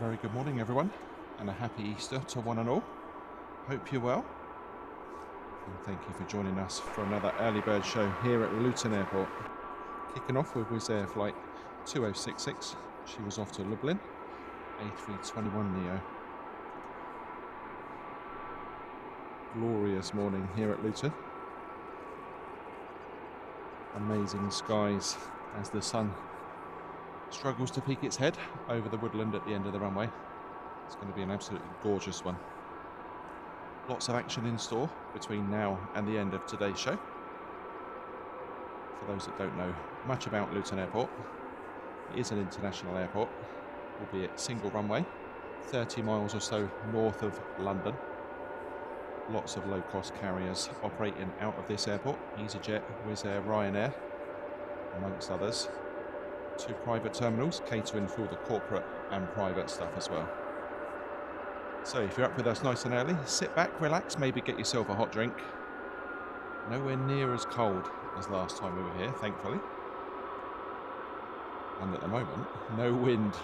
Very good morning everyone, and a happy Easter to one and all. Hope you're well, and thank you for joining us for another early bird show here at Luton Airport. Kicking off with Wizz Air flight 2066. She was off to Luton, A321neo. Glorious morning here at Luton. Amazing skies as the sun struggles to peek its head over the woodland at the end of the runway. It's going to be an absolutely gorgeous one. Lots of action in store between now and the end of today's show. For those that don't know much about Luton Airport, it is an international airport, albeit single runway, 30 miles or so north of London. Lots of low-cost carriers operating out of this airport, EasyJet, Wizz Air, Ryanair, amongst others. 2 private terminals catering for all the corporate and private stuff as well. So if you're up with us nice and early, sit back, relax, maybe get yourself a hot drink. Nowhere near as cold as last time we were here, thankfully. And at the moment, no wind.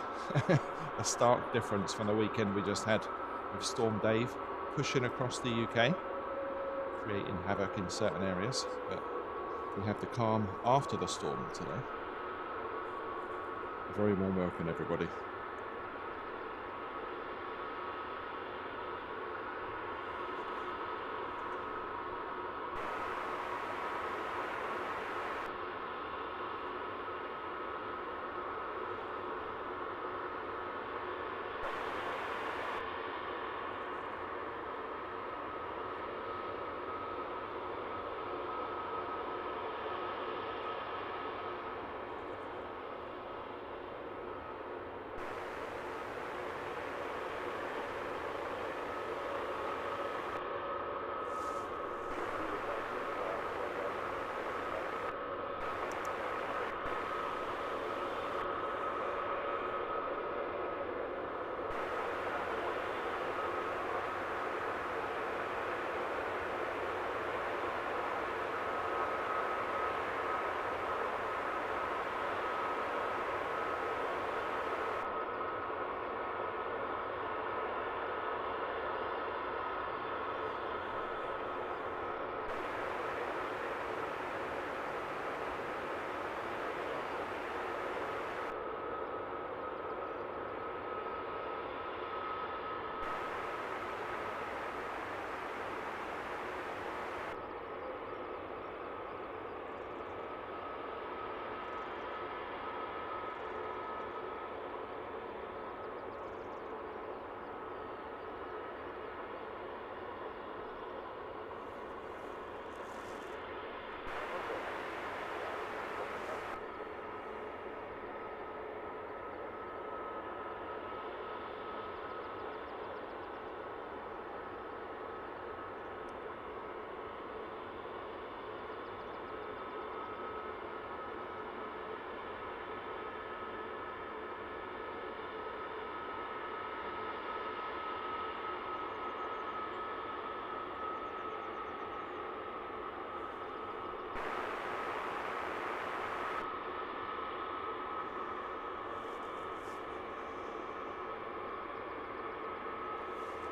A stark difference from the weekend we just had with Storm Dave pushing across the UK, creating havoc in certain areas. But we have the calm after the storm today. A very warm welcome, everybody.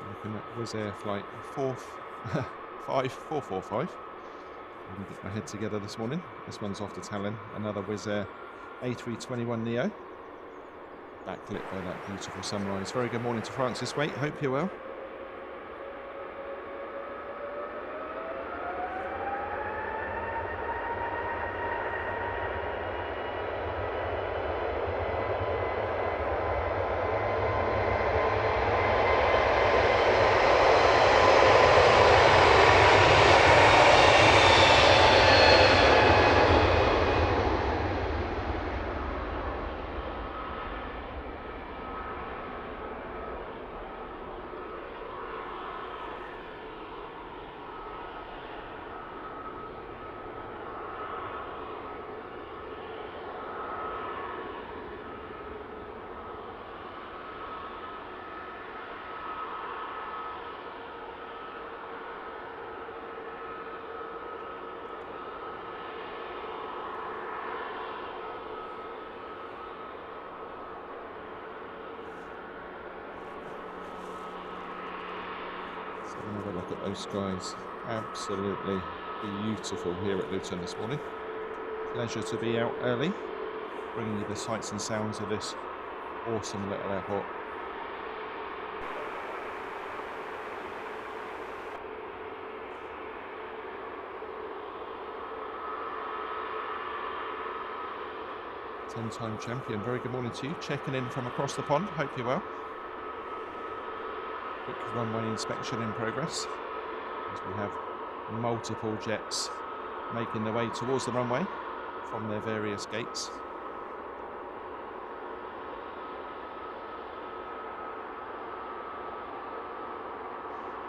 Looking at Wizz Air flight 445. Let me get my head together this morning. This one's off to Tallinn. Another Wizz Air A321neo. Backlit by that beautiful sunrise. Very good morning to Francis Waite. Hope you're well. blue skies, absolutely beautiful here at Luton this morning. Pleasure to be out early, bringing you the sights and sounds of this awesome little airport. Ten-time champion, very good morning to you. Checking in from across the pond, hope you're well. Quick runway inspection in progress as we have multiple jets making their way towards the runway from their various gates.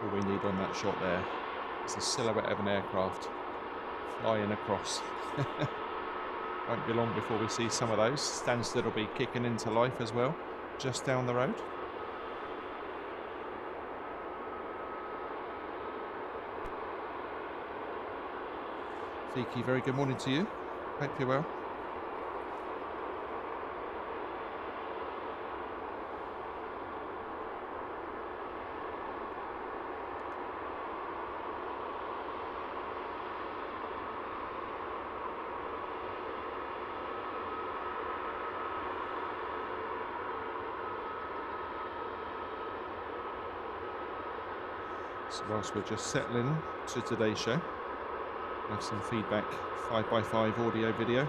All we need on that shot there is the silhouette of an aircraft flying across. Won't be long before we see some of those. Stansted will be kicking into life as well, just down the road. Fiki, very good morning to you. Hope you're well. So whilst we're just settling to today's show, we have some feedback, 5x5 audio video.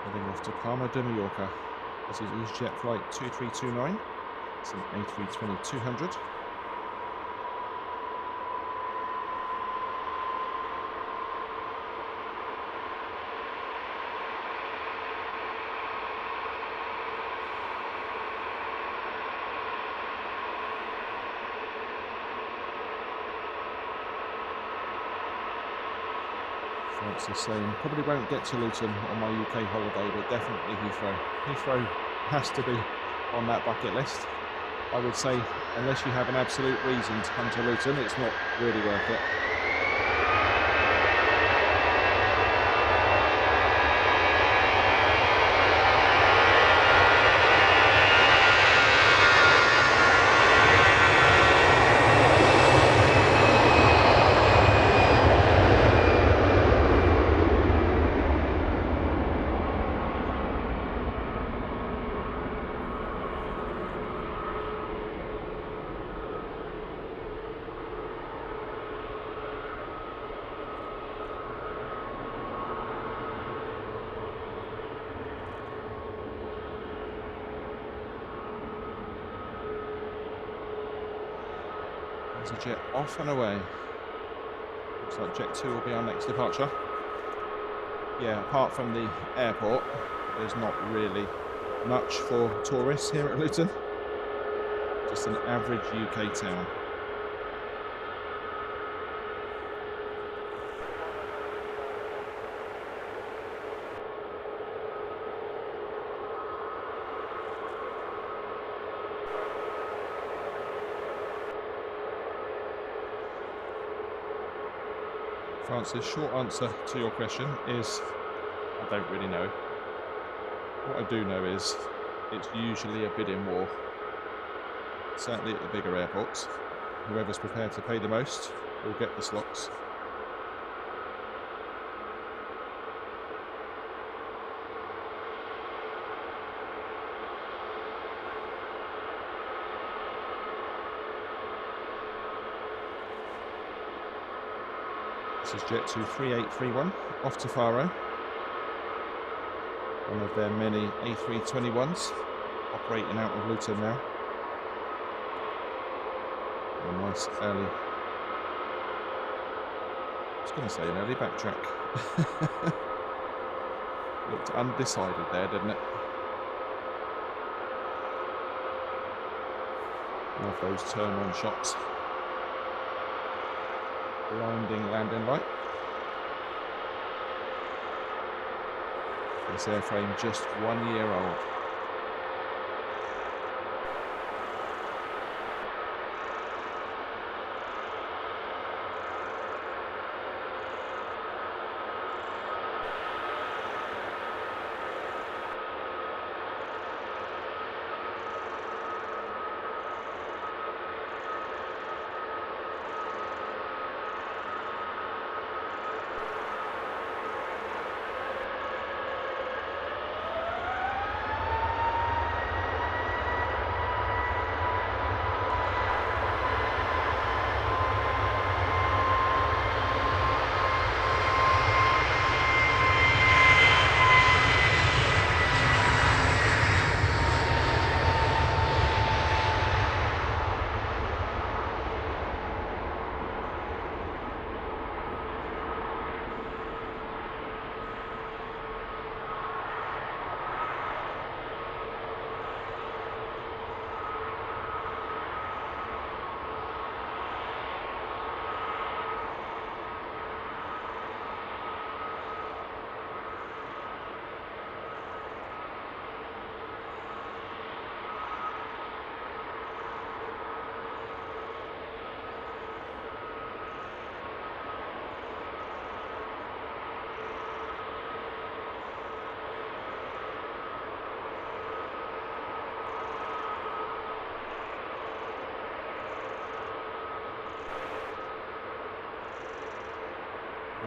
Heading off to Palma de Mallorca. This is EasyJet flight 2329. It's an A320-200. Flight's the same. Probably won't get to Luton on my UK holiday, but definitely Heathrow. Heathrow has to be on that bucket list. I would say, unless you have an absolute reason to come to Luton, it's not really worth it. There's a jet off and away. Looks like Jet 2 will be our next departure. Yeah, apart from the airport, there's not really much for tourists here at Luton. Just an average UK town. Francis, short answer to your question is I don't really know. What I do know is it's usually a bidding war. Certainly at the bigger airports. Whoever's prepared to pay the most will get the slots. This is Jet 23831 off to Faro. One of their many A321s operating out of Luton now. A nice early, I was going to say an early backtrack. Looked undecided there, didn't it? Love those turn-on shots. Blinding landing light. This airframe just 1 year old.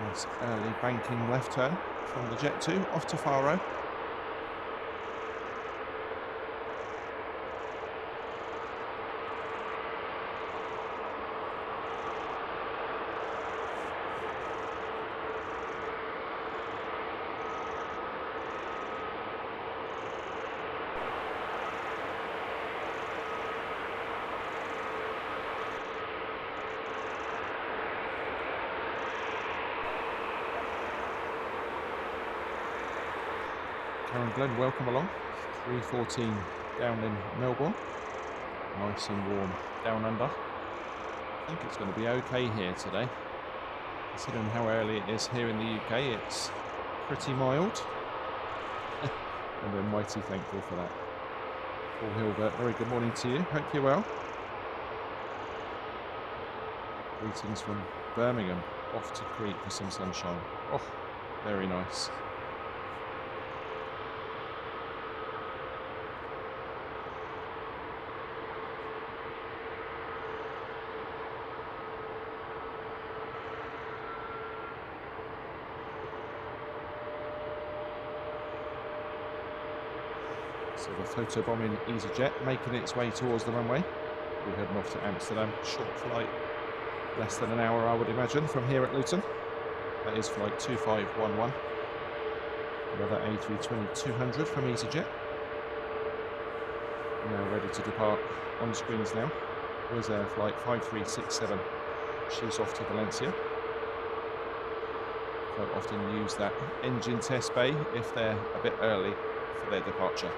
Nice early banking left turn from the Jet 2 off to Faro. Karen Glenn, welcome along. 3:14 down in Melbourne. Nice and warm down under. I think it's going to be okay here today. Considering how early it is here in the UK, it's pretty mild. And we're mighty thankful for that. Paul Hilbert, very good morning to you. Hope you're well. Greetings from Birmingham, off to Crete for some sunshine. Oh, very nice. So the photobombing EasyJet making its way towards the runway. We're heading off to Amsterdam. Short flight, less than an hour I would imagine from here at Luton. That is flight 2511. Another A320-200 from EasyJet. Now ready to depart on screens now. Wizz Air flight 5367. She's off to Valencia. Quite often use that engine test bay if they're a bit early for their departure.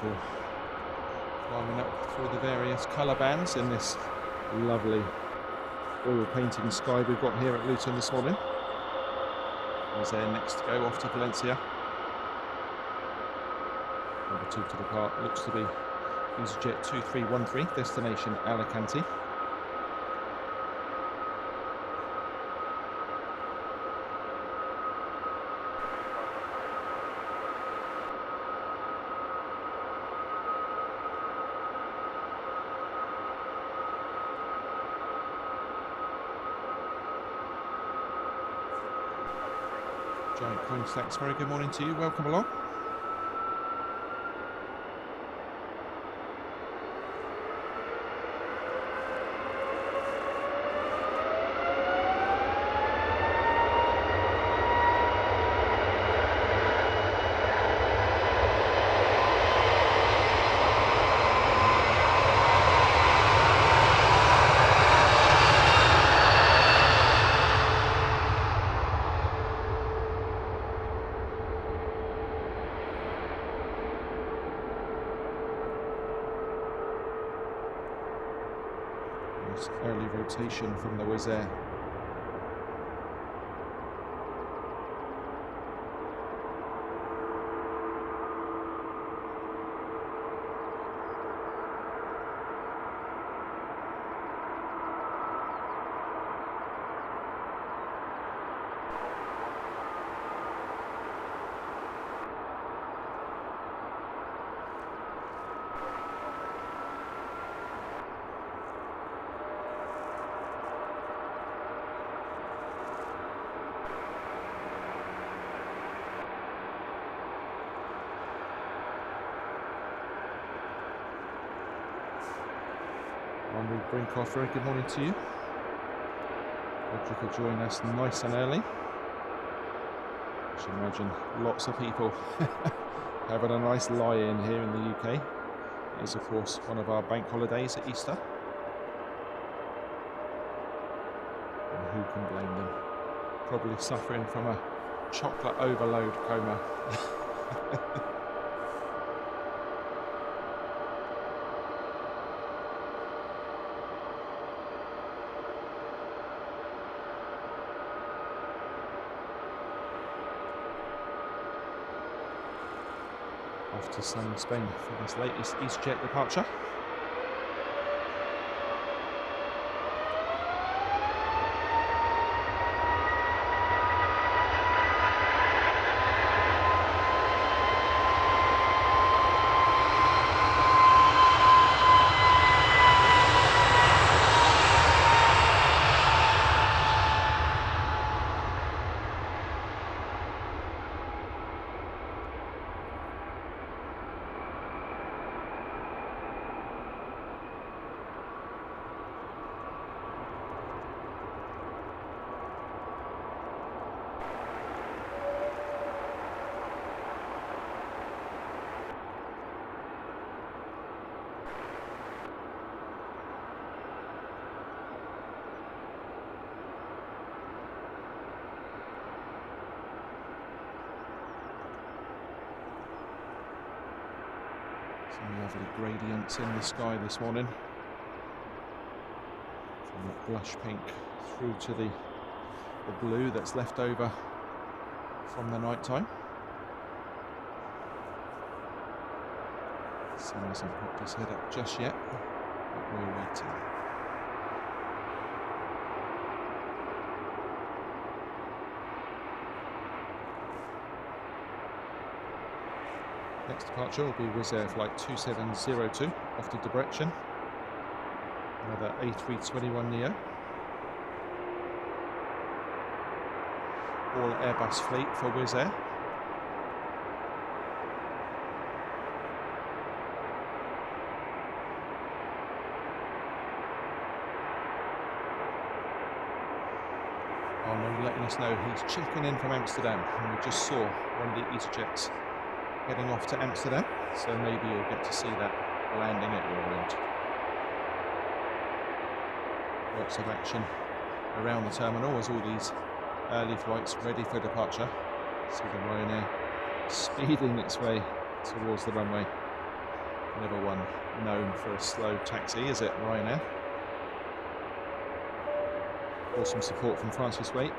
Beautiful. Climbing up through the various colour bands in this lovely oil painting sky we've got here at Luton this morning. Wizz Air next to go off to Valencia. Number 2 to depart looks to be EasyJet 2313, destination Alicante. Giant Coin Stacks, very good morning to you, welcome along. Early rotation from the Wizz Air. Henry Brinkoff, very good morning to you. Hope you could join us nice and early. I should imagine lots of people having a nice lie-in here in the UK. It is, of course, one of our bank holidays at Easter. And who can blame them? Probably suffering from a chocolate overload coma. Off to sunny Spain for this latest EasyJet departure. Some lovely gradients in the sky this morning. From that blush pink through to the blue that's left over from the night time. Sun hasn't popped his head up just yet, but we're waiting. Next departure will be Wizz Air flight 2702 off to Debrecen. Another A321neo. All Airbus fleet for Wizz Air. Arnold letting us know he's checking in from Amsterdam, and we just saw one of the EasyJets heading off to Amsterdam, so maybe you'll get to see that landing at your end. Lots of action around the terminal as all these early flights ready for departure. See the Ryanair speeding its way towards the runway. Never one known for a slow taxi, is it, Ryanair? Awesome support from Francis Waite,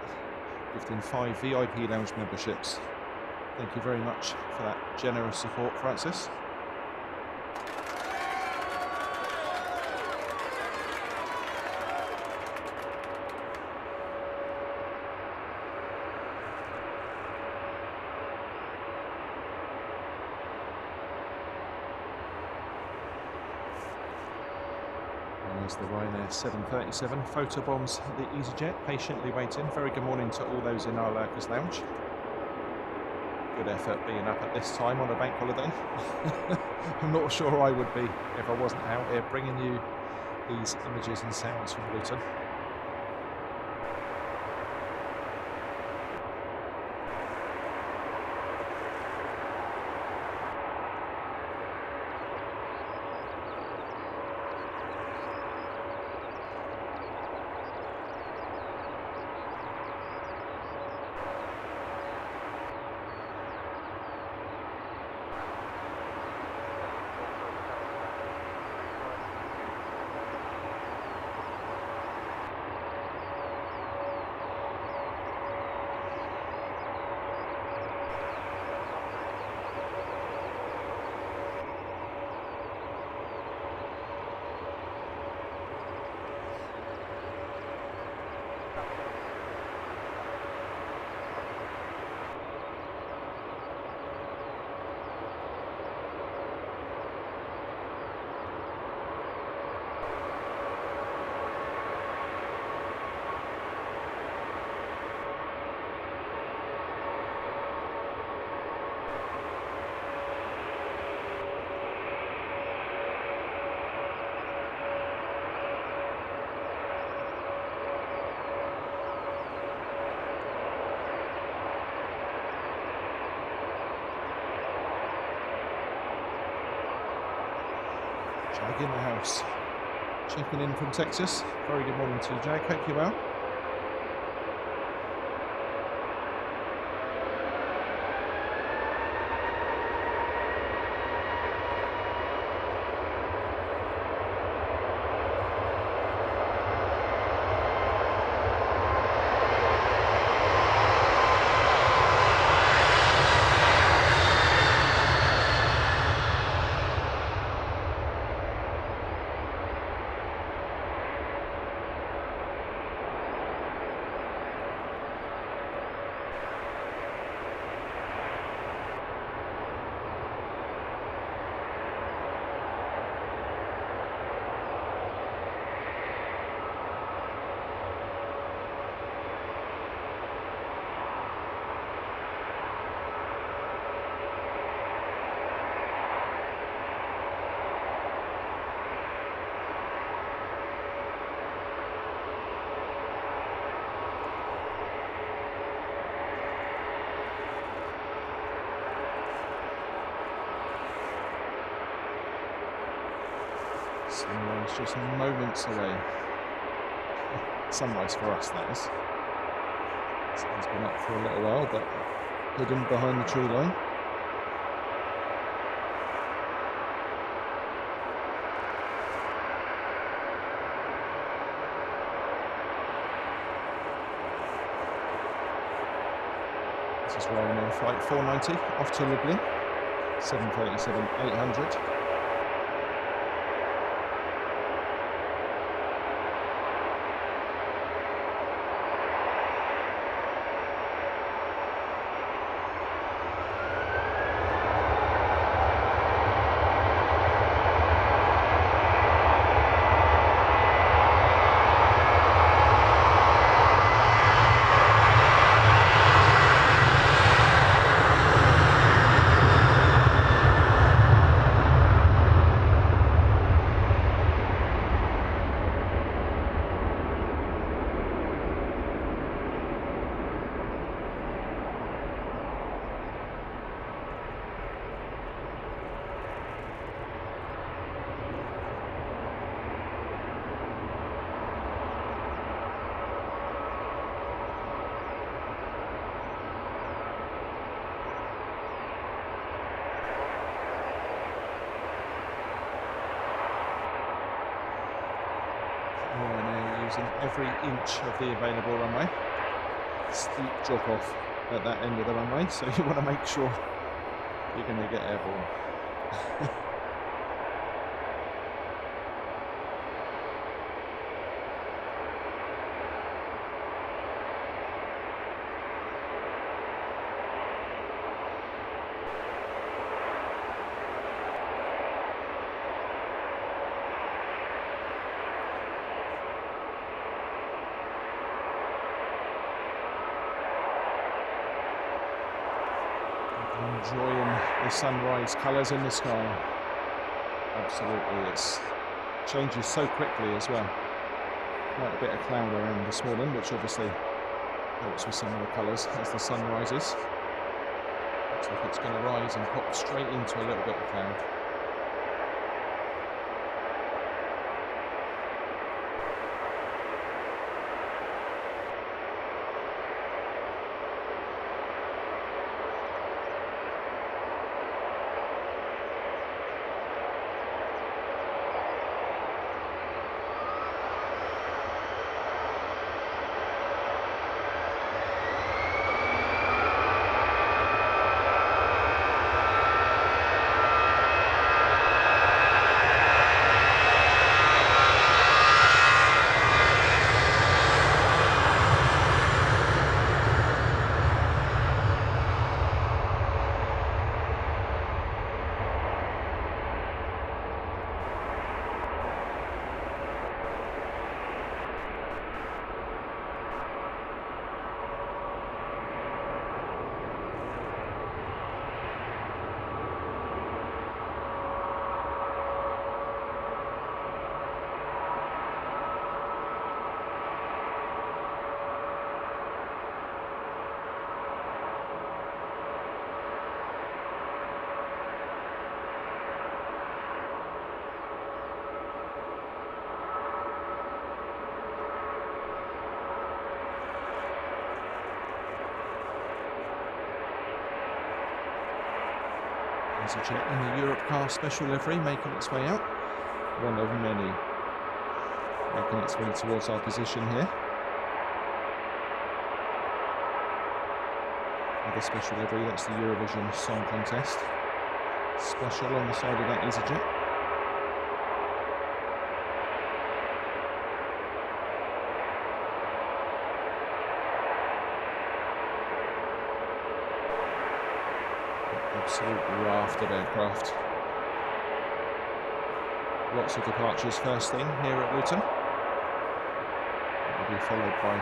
gifting 5 VIP lounge memberships. Thank you very much for that generous support, Francis. There's the Ryanair 737 photobombs the EasyJet, patiently waiting. Very good morning to all those in our Lurkers Lounge. Good effort being up at this time on a bank holiday. I'm not sure I would be if I wasn't out here bringing you these images and sounds from Luton. Jag in the house, checking in from Texas. Very good morning to you, Jag. Hope you're well. Sunrise just moments away. Sunrise for us, that is. Sun's been up for a little while, but hidden behind the tree line. This is Ryanair flight 490 off to Lublin, 737-800. using every inch of the available runway. Steep drop off at that end of the runway, so you want to make sure you're going to get airborne. Enjoying the sunrise colours in the sky. Absolutely, it changes so quickly as well. Quite a bit of cloud around this morning, which obviously helps with some of the colours as the sun rises. Looks like it's going to rise and pop straight into a little bit of cloud. There's a jet in the Europe car special livery making its way out. One of many making its way towards our position here. Another special livery, that's the Eurovision Song Contest. Special on the side of that EasyJet. Absolute raft of aircraft. Lots of departures first thing here at Luton. That will be followed by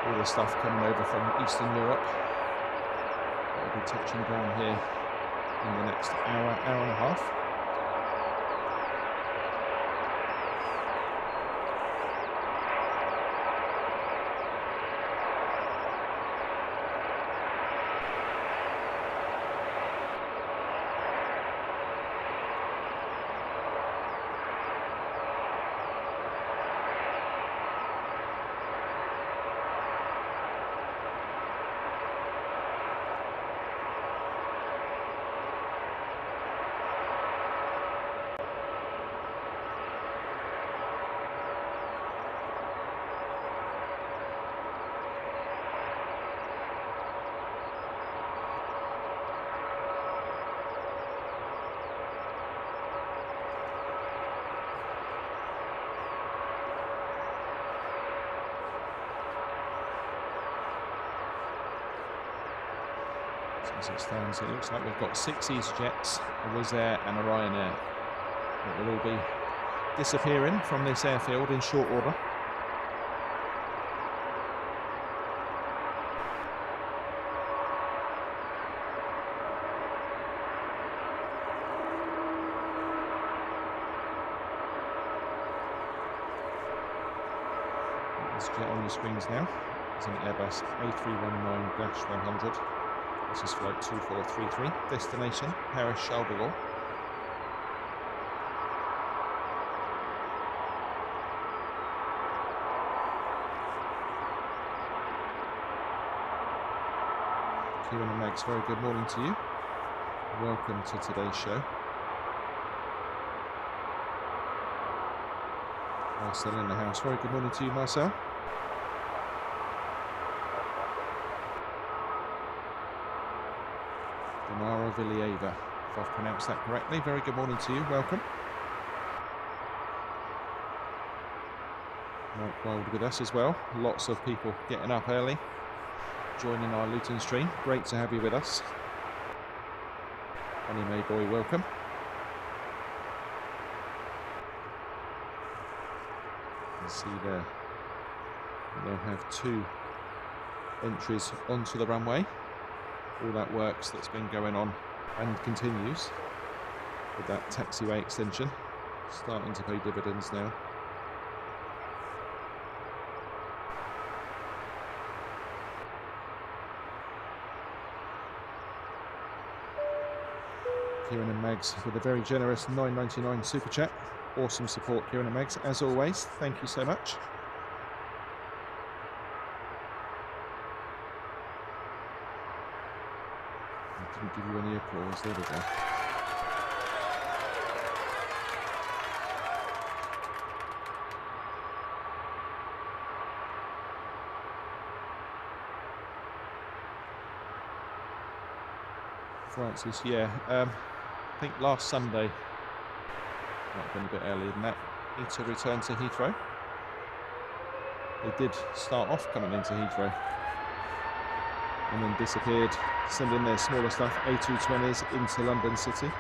all the stuff coming over from Eastern Europe. That will be touching down here in the next hour, hour and a half. As it stands, it looks like we've got 6 EasyJets, a Wizz Air and a Ryanair that will all be disappearing from this airfield in short order. This jet on the screens now is an Airbus A319-100. This is flight 2433, destination Paris-Charles de Gaulle. Kieran and Megs, very good morning to you. Welcome to today's show. Marcel in the house. Very good morning to you, Marcel. Denara Vilieva, if I've pronounced that correctly. Very good morning to you. Welcome. Mike Wild with us as well. Lots of people getting up early, joining our Luton stream. Great to have you with us. Honey Mayboy, welcome. You can see there, they'll have 2 entries onto the runway. All that works that's been going on and continues with that taxiway extension starting to pay dividends now. Kieran and Mags with a very generous $9.99 super chat. Awesome support, Kieran and Mags, as always. Thank you so much. I didn't give you any applause. There we go. Francis, yeah. I think last Sunday, might have been a bit earlier than that, to return to Heathrow. They did start off coming into Heathrow and then disappeared, sending their smaller stuff, A220s, into London City.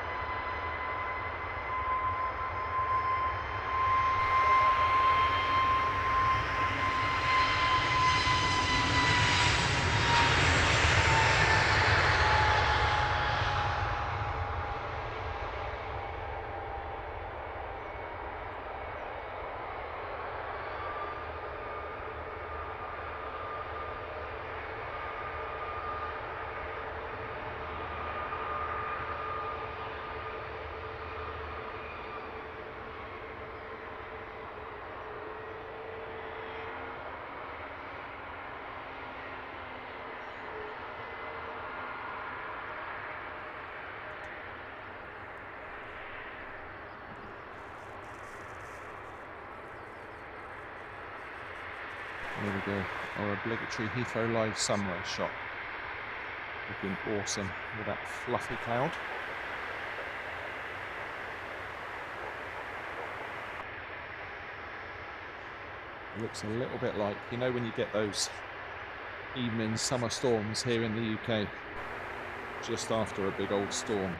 There we go, our obligatory Heathrow Live sunrise shot. Looking awesome with that fluffy cloud. It looks a little bit like, you know, when you get those evening summer storms here in the UK, just after a big old storm,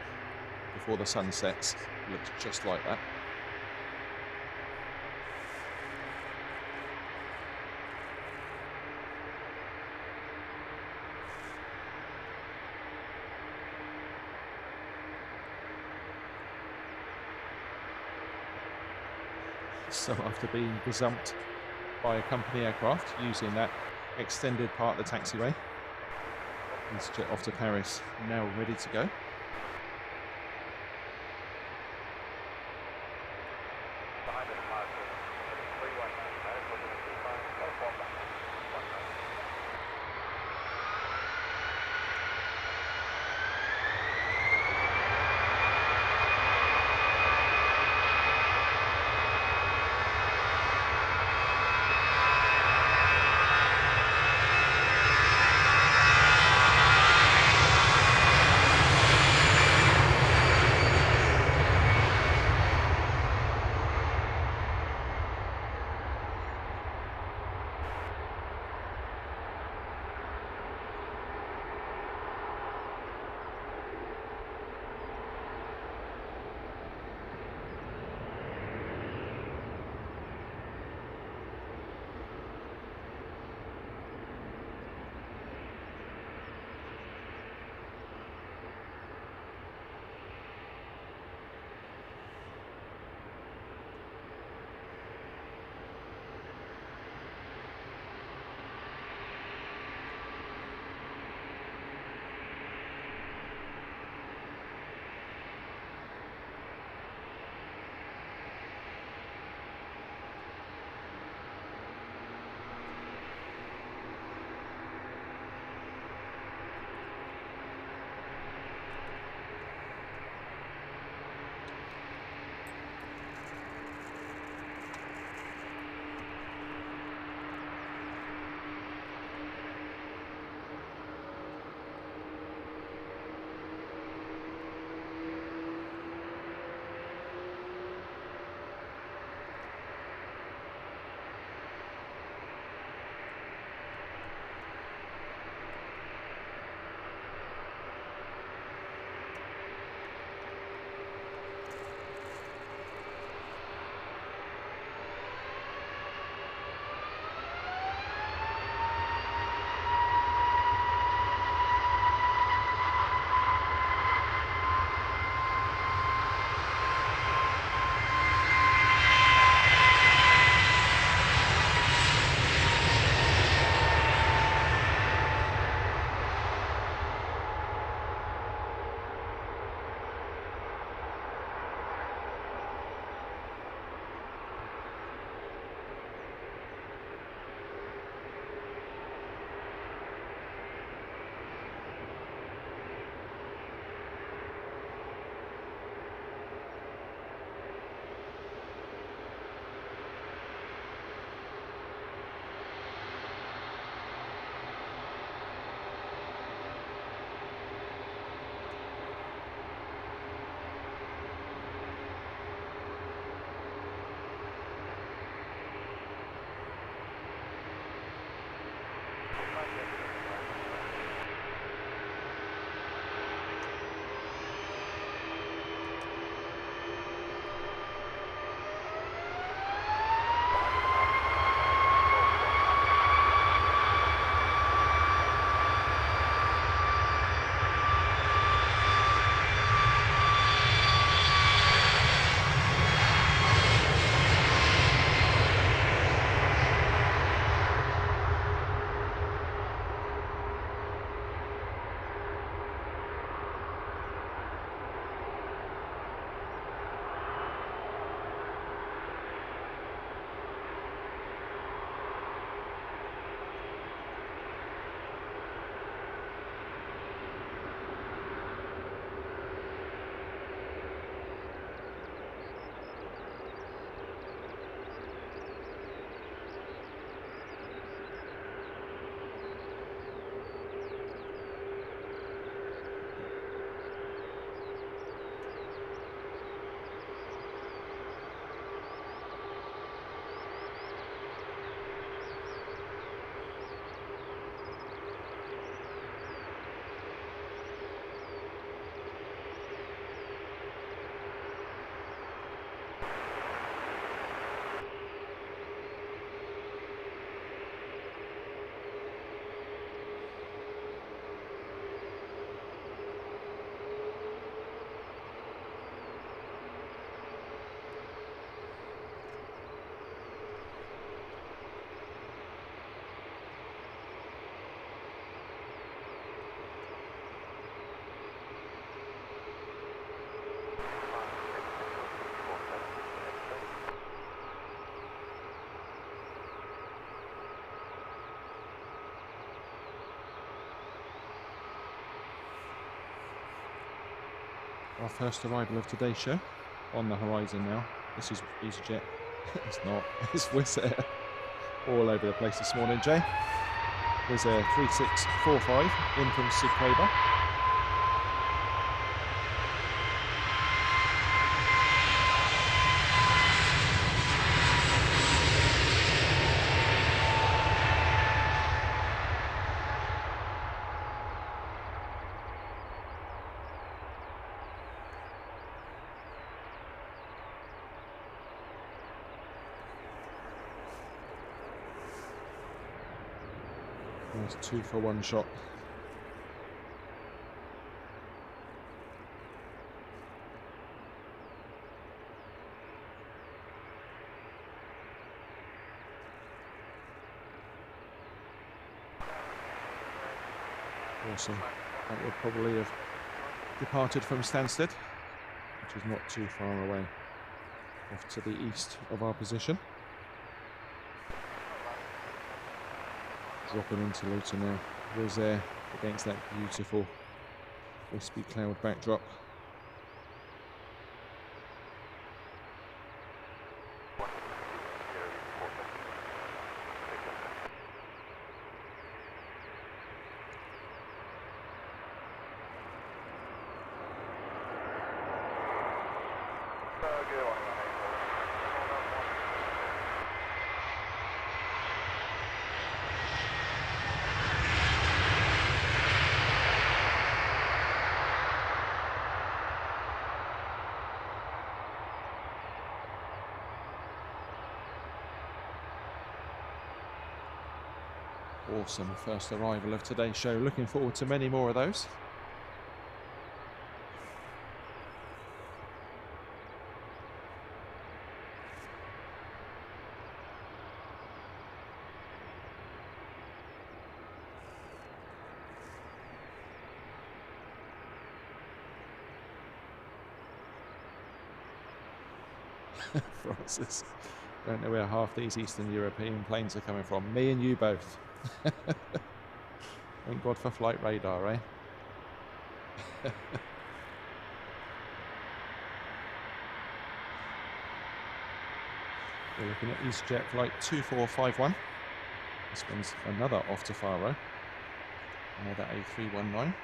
before the sun sets. It looks just like that. So after being gazumped by a company aircraft using that extended part of the taxiway, it's jet off to Paris, now ready to go. Our first arrival of today's show on the horizon now. This is EasyJet. It's not. It's Wizz Air. All over the place this morning, Jay. Wizz Air 3645 in from Sukreba. Nice 2-for-1 shot. Awesome. That would probably have departed from Stansted, which is not too far away, off to the east of our position. Dropping into Luton now. Wizz Air against that beautiful wispy cloud backdrop. Awesome first arrival of today's show. Looking forward to many more of those. Francis, don't know where half these Eastern European planes are coming from. Me and you both. Thank God for flight radar, eh? We're looking at EasyJet flight 2451. This one's another off to Faro. Another A319.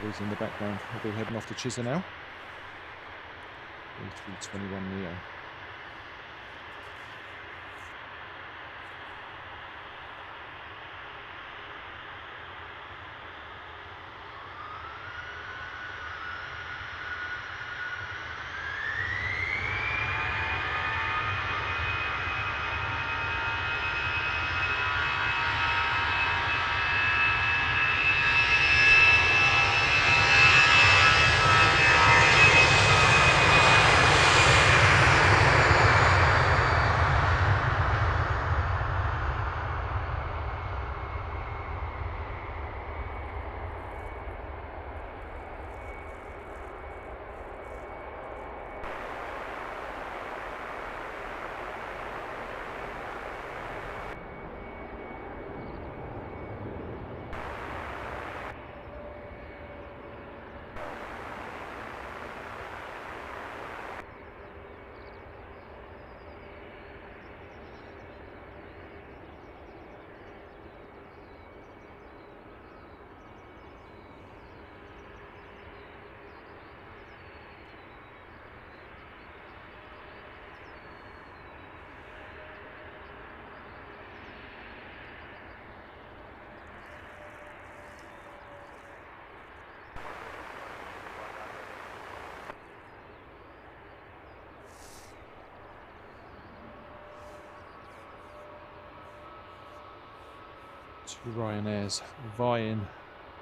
These in the background will be heading off to Chisinau. A321 Neo. Two Ryanairs vying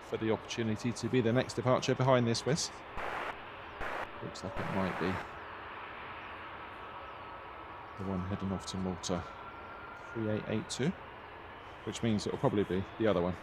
for the opportunity to be the next departure behind this Wizz. Looks like it might be the one heading off to Malta, 3882, which means it'll probably be the other one.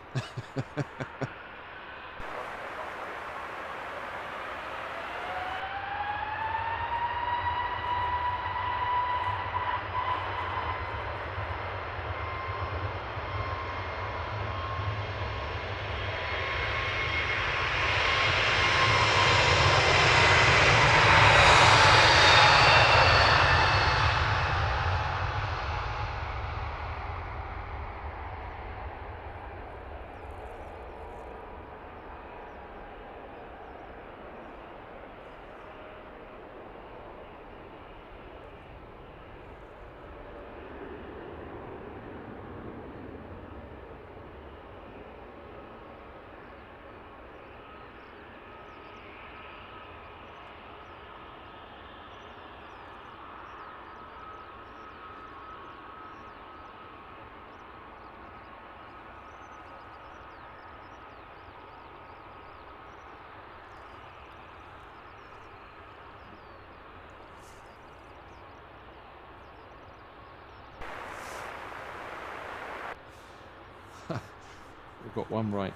We've got one right.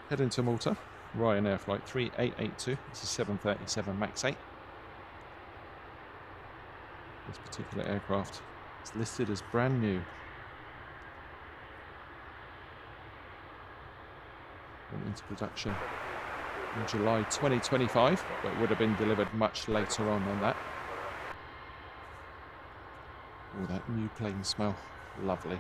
Heading to Malta, Ryanair flight 3882. This is 737 MAX 8. This particular aircraft is listed as brand new. Went into production in July 2025, but would have been delivered much later on than that. Oh, that new plane smell, lovely.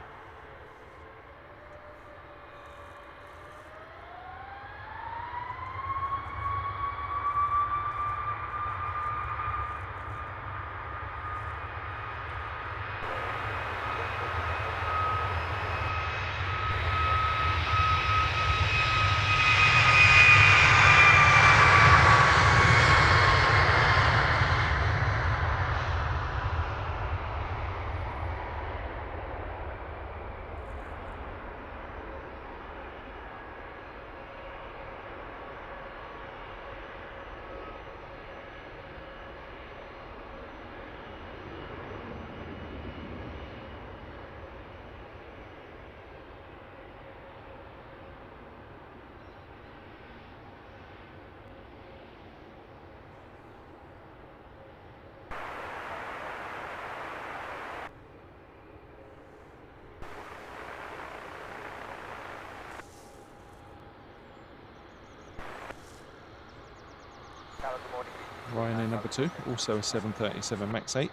Ryanair number 2, also a 737 MAX 8.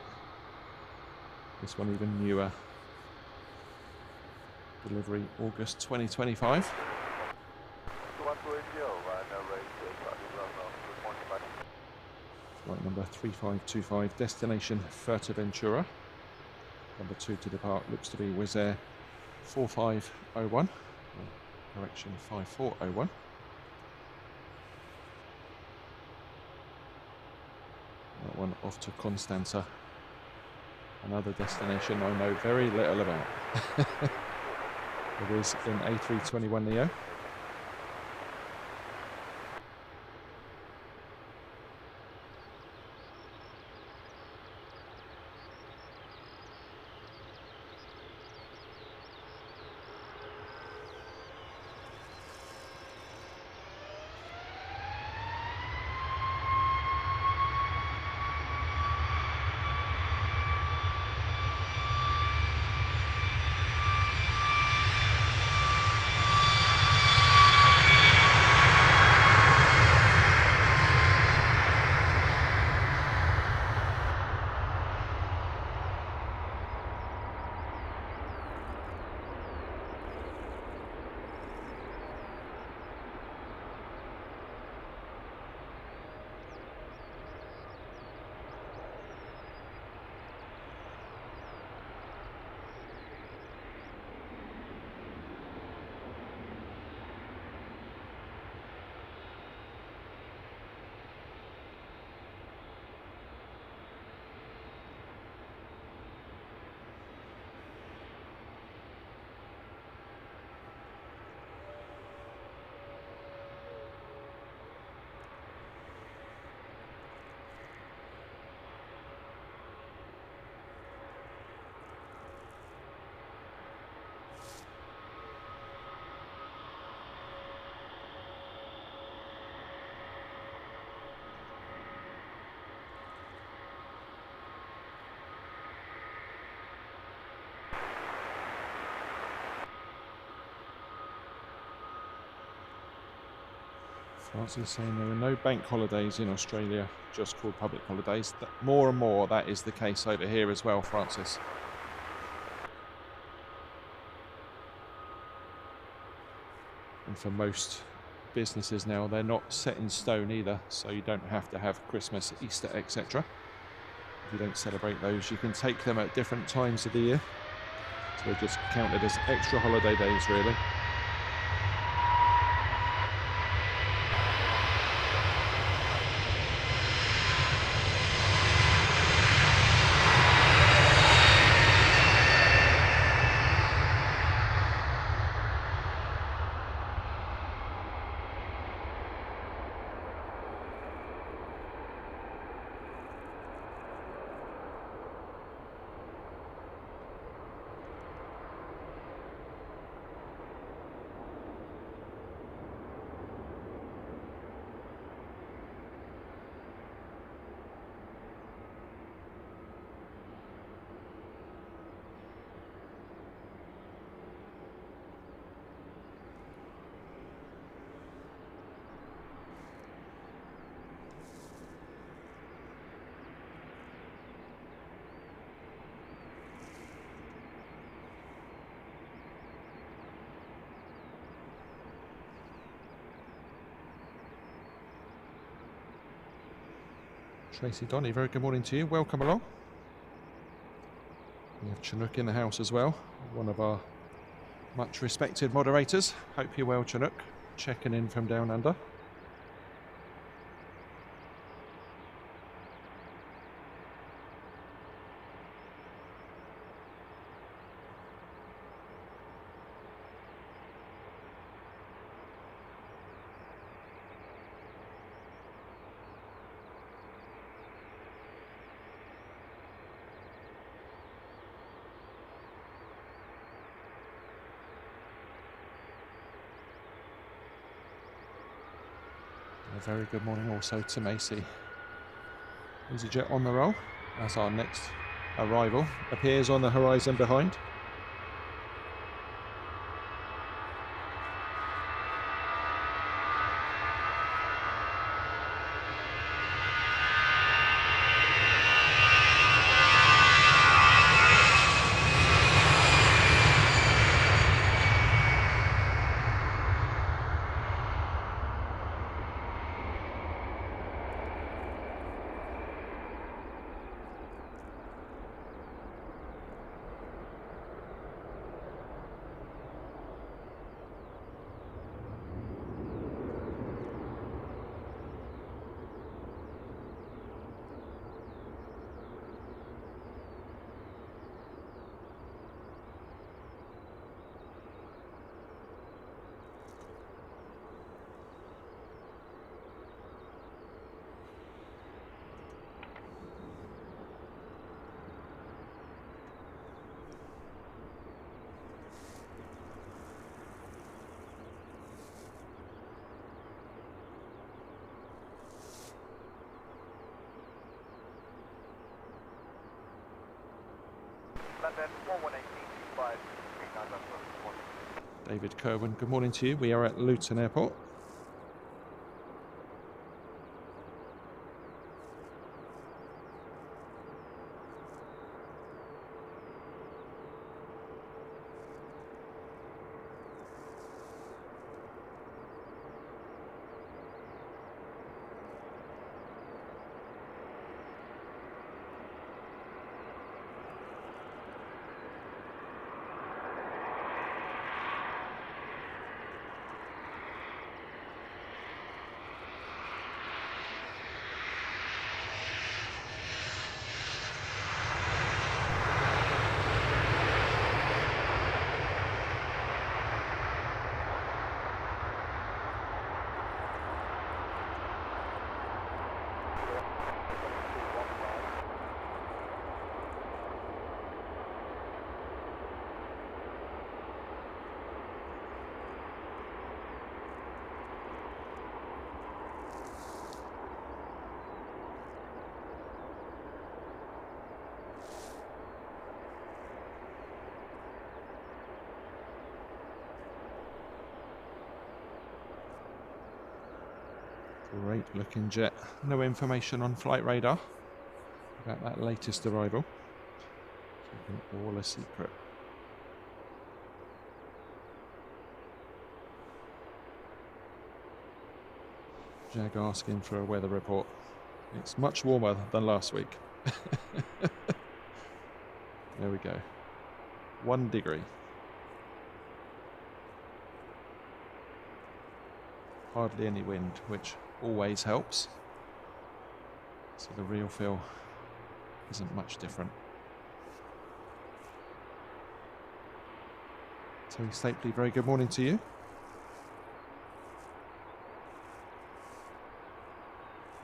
This one even newer. Delivery August 2025. Flight number 3525, destination Fuerteventura. Number 2 to depart looks to be Wizz Air 4501. Correction, 5401. That one off to Constanța, another destination I know very little about. It is an A321neo. Francis saying there are no bank holidays in Australia, just called public holidays. More and more that is the case over here as well, Francis. And for most businesses now, they're not set in stone either, so you don't have to have Christmas, Easter, etc. If you don't celebrate those, you can take them at different times of the year. So they're just counted as extra holiday days, really. Tracy Donny, very good morning to you. Welcome along. We have Chinook in the house as well, one of our much respected moderators. Hope you're well, Chinook. Checking in from down under. A very good morning also to Macy. EasyJet on the roll as our next arrival appears on the horizon behind. David Kerwin, good morning to you. We are at Luton Airport. Great looking jet. No information on flight radar about that latest arrival. Keeping all a secret. Jag asking for a weather report. It's much warmer than last week. There we go. 1 degree. Hardly any wind, which always helps. So the real feel isn't much different. Terry Stapley, very good morning to you.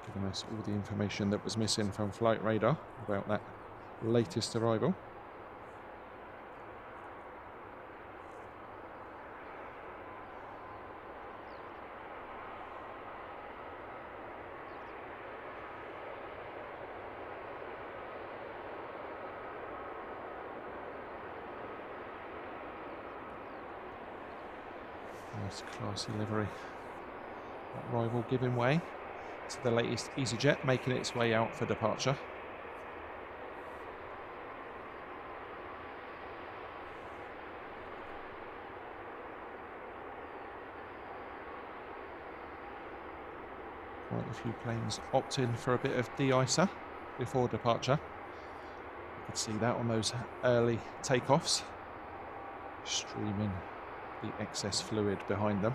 Giving us all the information that was missing from flight radar about that latest arrival. Nice classy livery. That rival giving way to the latest EasyJet, making its way out for departure. Quite a few planes opt in for a bit of de-icer before departure. You can see that on those early takeoffs, streaming the excess fluid behind them.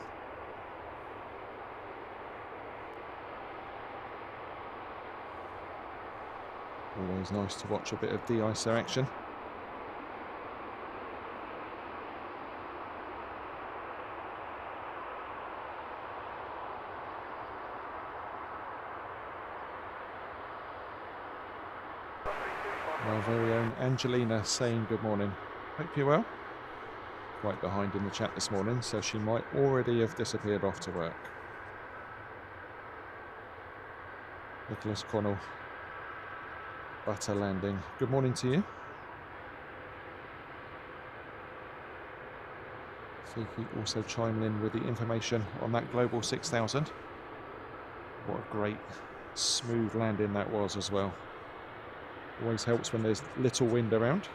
Always nice to watch a bit of de-icer action. Our very own Angelina saying good morning. Hope you're well. Quite behind in the chat this morning, so she might already have disappeared off to work. Nicholas Connell, butter landing. Good morning to you. Fiki also chiming in with the information on that Global 6000. What a great smooth landing that was as well. Always helps when there's little wind around.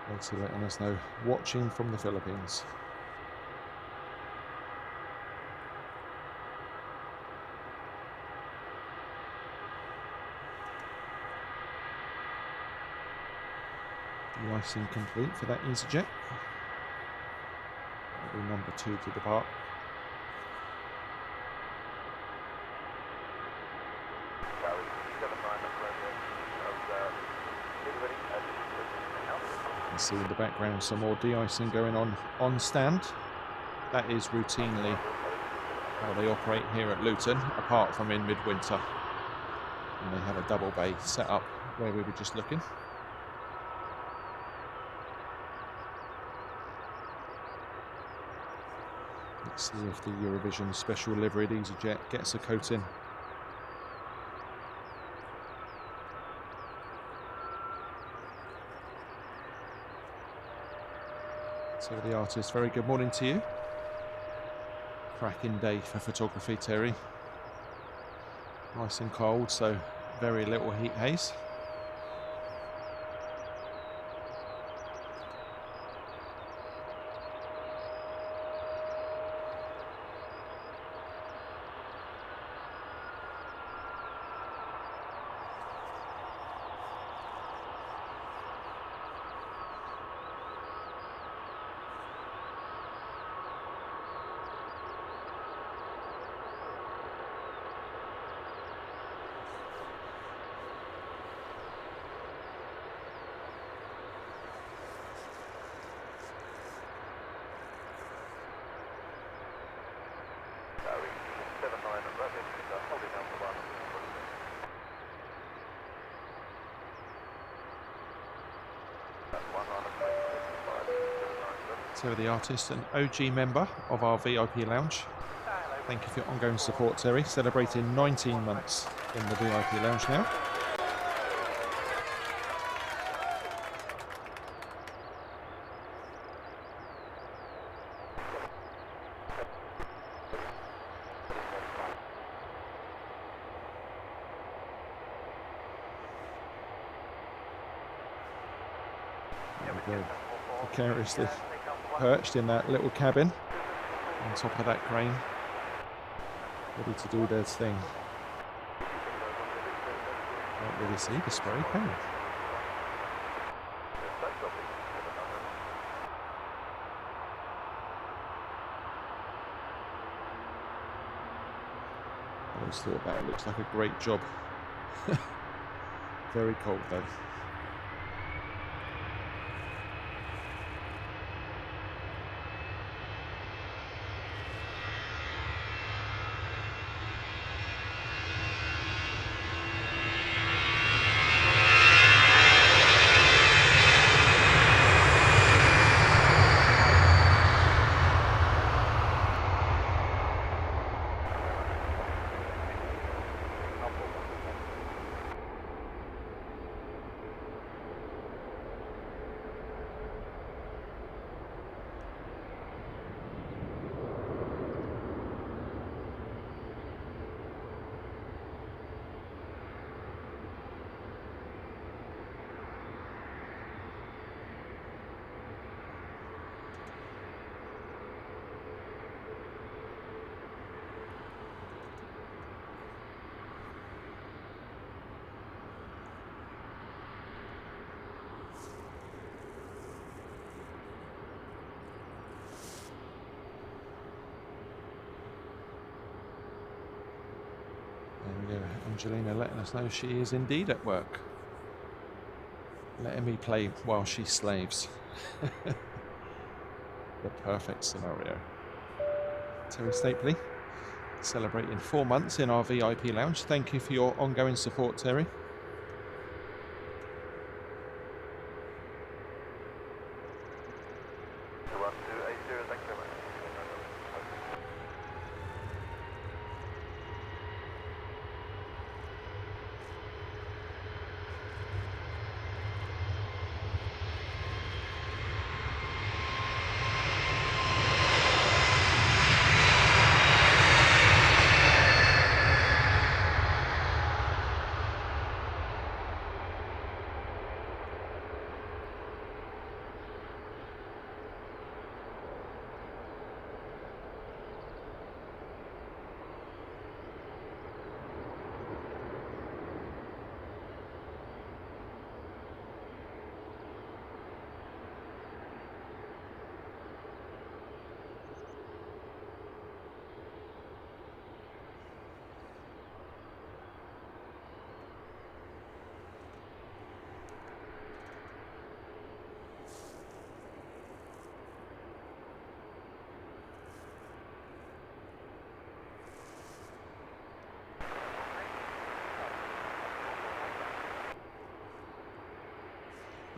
Later letting us know, watching from the Philippines. De-icing complete for that EasyJet. That'll be number 2 to depart. You can see in the background some more de-icing going on stand. That is routinely how they operate here at Luton, apart from in midwinter. And they have a double bay set up where we were just looking. Let's see if the Eurovision special liveried EasyJet gets a coating. So the artist, very good morning to you. Cracking day for photography, Terry. Nice and cold, so very little heat haze. So the artist, an OG member of our VIP lounge. Thank you for your ongoing support, Terry. Celebrating 19 months in the VIP lounge now. There we go. Precariously perched in that little cabin on top of that crane, ready to do their thing. Can't really see the spray, can you? I always thought that looks like a great job. Very cold though. Angelina letting us know she is indeed at work. Letting me play while she slaves. The perfect scenario. Terry Stapley, celebrating 4 months in our VIP lounge. Thank you for your ongoing support, Terry.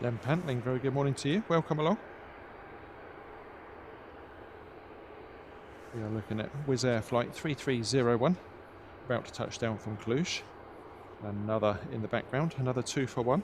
Lem Pantling, very good morning to you. Welcome along. We are looking at Wizz Air flight 3301, about to touch down from Cluj. Another in the background, another 2 for 1.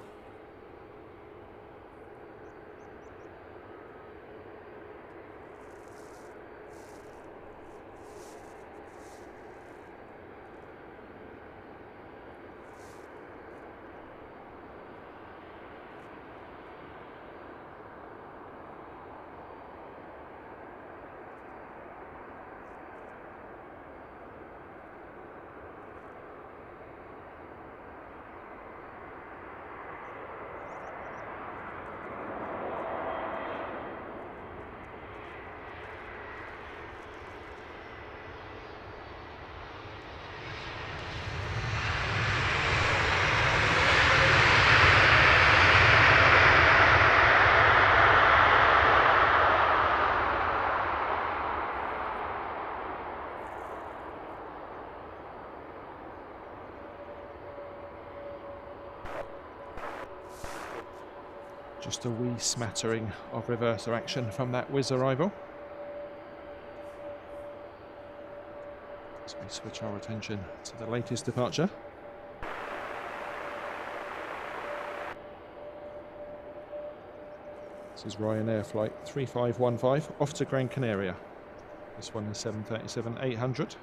Just a wee smattering of reverser action from that Wizz arrival. As we switch our attention to the latest departure. This is Ryanair flight 3515 off to Gran Canaria. This one is 737-800.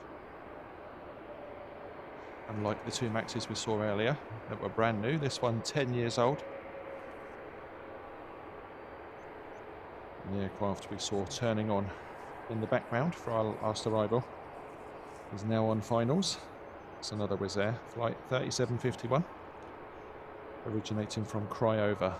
Unlike the 2 Maxes we saw earlier that were brand new, this one 10 years old. The aircraft we saw turning on in the background for our last arrival is now on finals. It's another Wizz Air flight 3751, originating from Craiova.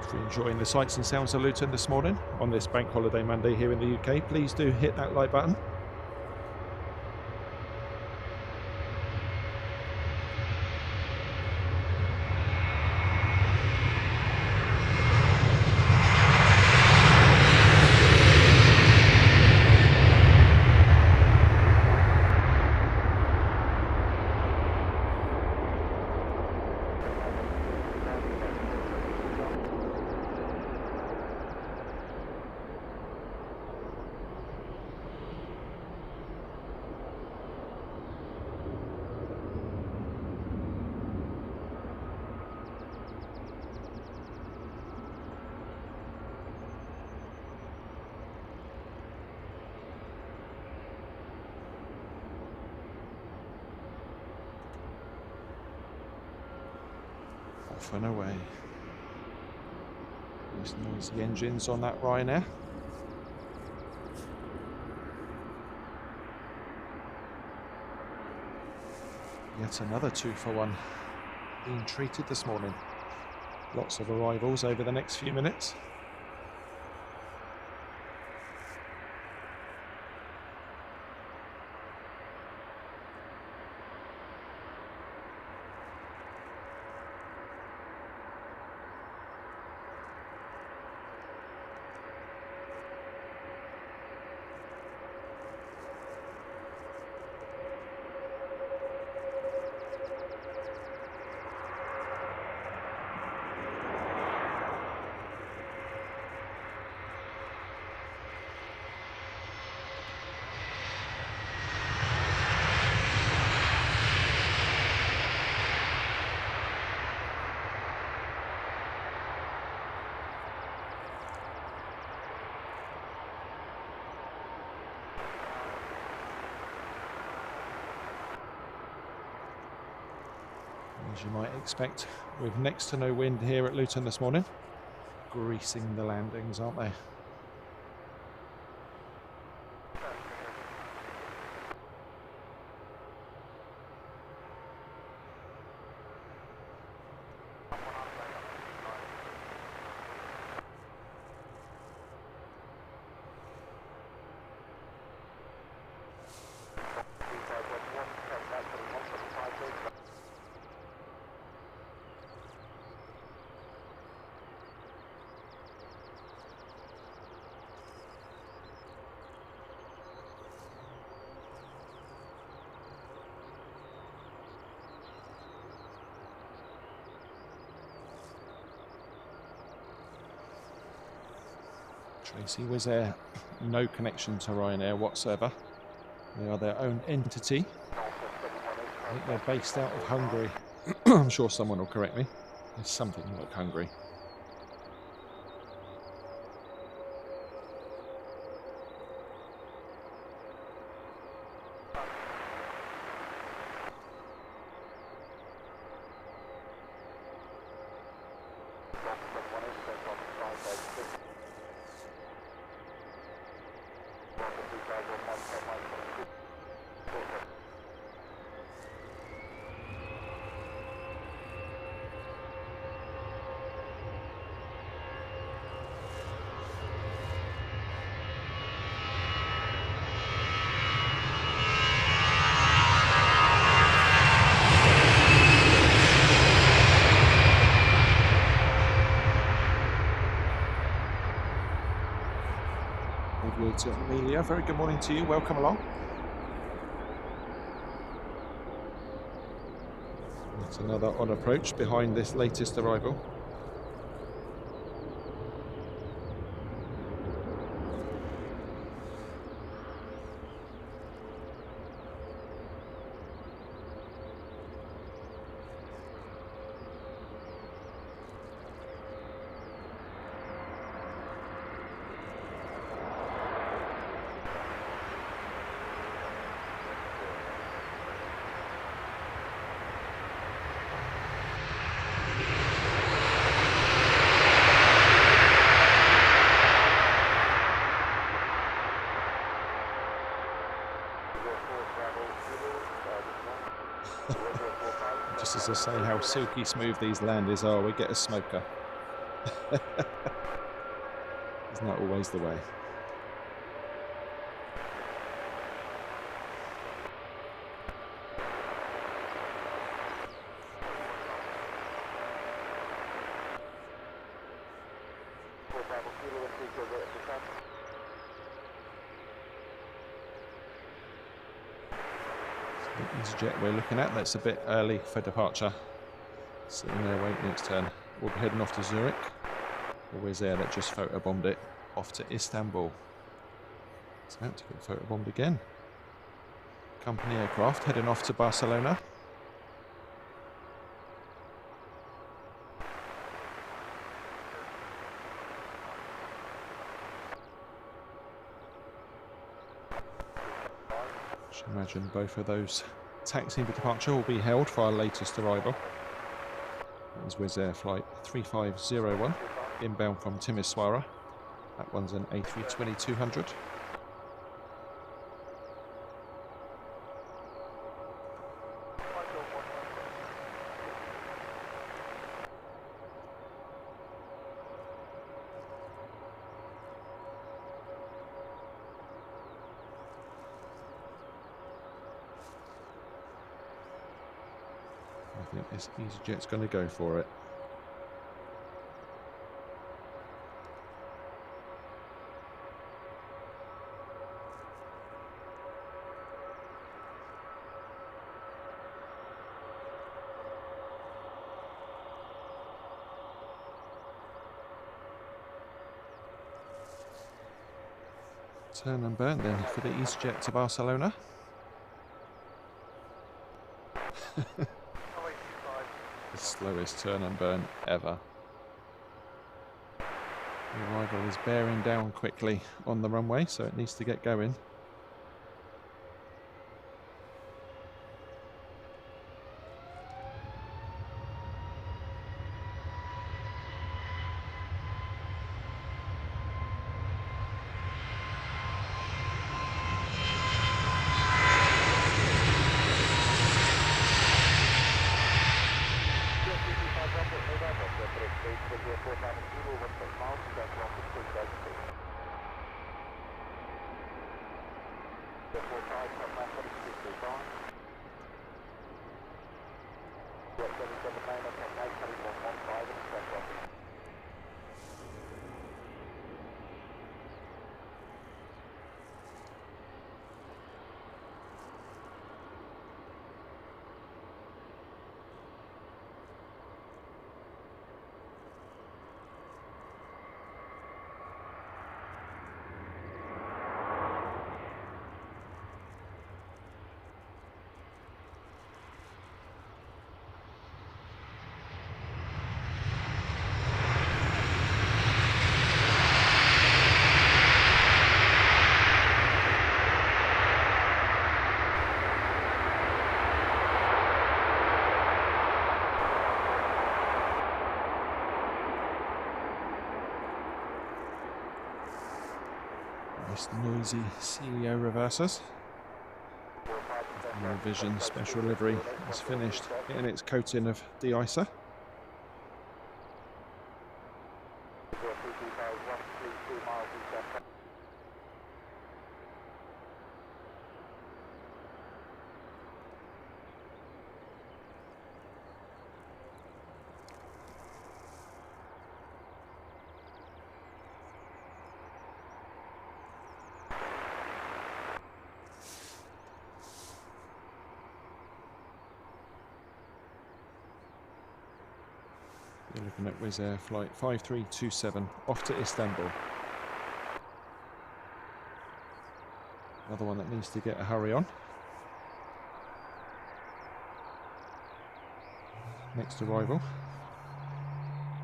If you're enjoying the sights and sounds of Luton this morning on this Bank Holiday Monday here in the UK, please do hit that like button. Off and away. These noisy engines on that Ryanair. Yet another 2 for 1 been treated this morning. Lots of arrivals over the next few minutes. As you might expect, with next to no wind here at Luton this morning. Greasing the landings, aren't they? Tracy was there, no connection to Ryanair whatsoever. They are their own entity. I think they're based out of Hungary. I'm sure someone will correct me. It's something like Hungary. To Amelia, very good morning to you, welcome along. It's another on approach behind this latest arrival. Just as I say how silky smooth these landings are, we get a smoker. Isn't that always the way? Jet we're looking at, that's a bit early for departure. Sitting there waiting its turn. We'll be heading off to Zurich. The Wizz Air that just photobombed it off to Istanbul. It's about to get photobombed again. Company aircraft heading off to Barcelona. I should imagine both of those taxiing for departure will be held for our latest arrival. That was Wizz Air flight 3501, inbound from Timisoara. That one's an A320-200. this EasyJet's going to go for it. Turn and burn then for the EasyJet to Barcelona. The slowest turn and burn ever. The arrival is bearing down quickly on the runway, so it needs to get going. Noisy CEO reversers. The Aviation special livery is finished in its coating of de-icer. You're looking at Wizz Air flight 5327 off to Istanbul. Another one that needs to get a hurry on. Next arrival,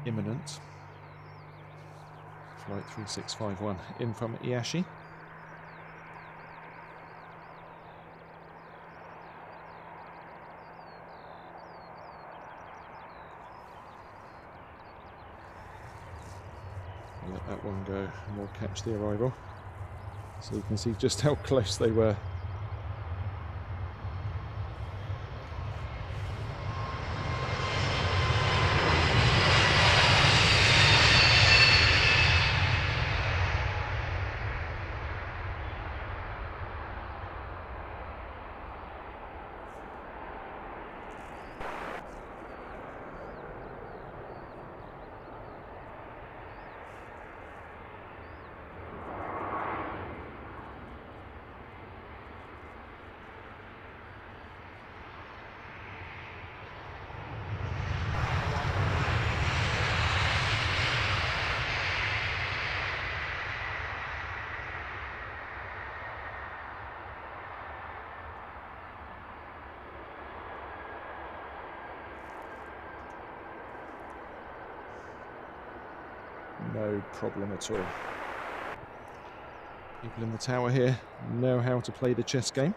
imminent. Flight 3651 in from Aviation. Let that one go and we'll catch the arrival. So you can see just how close they were. No problem at all. People in the tower here know how to play the chess game.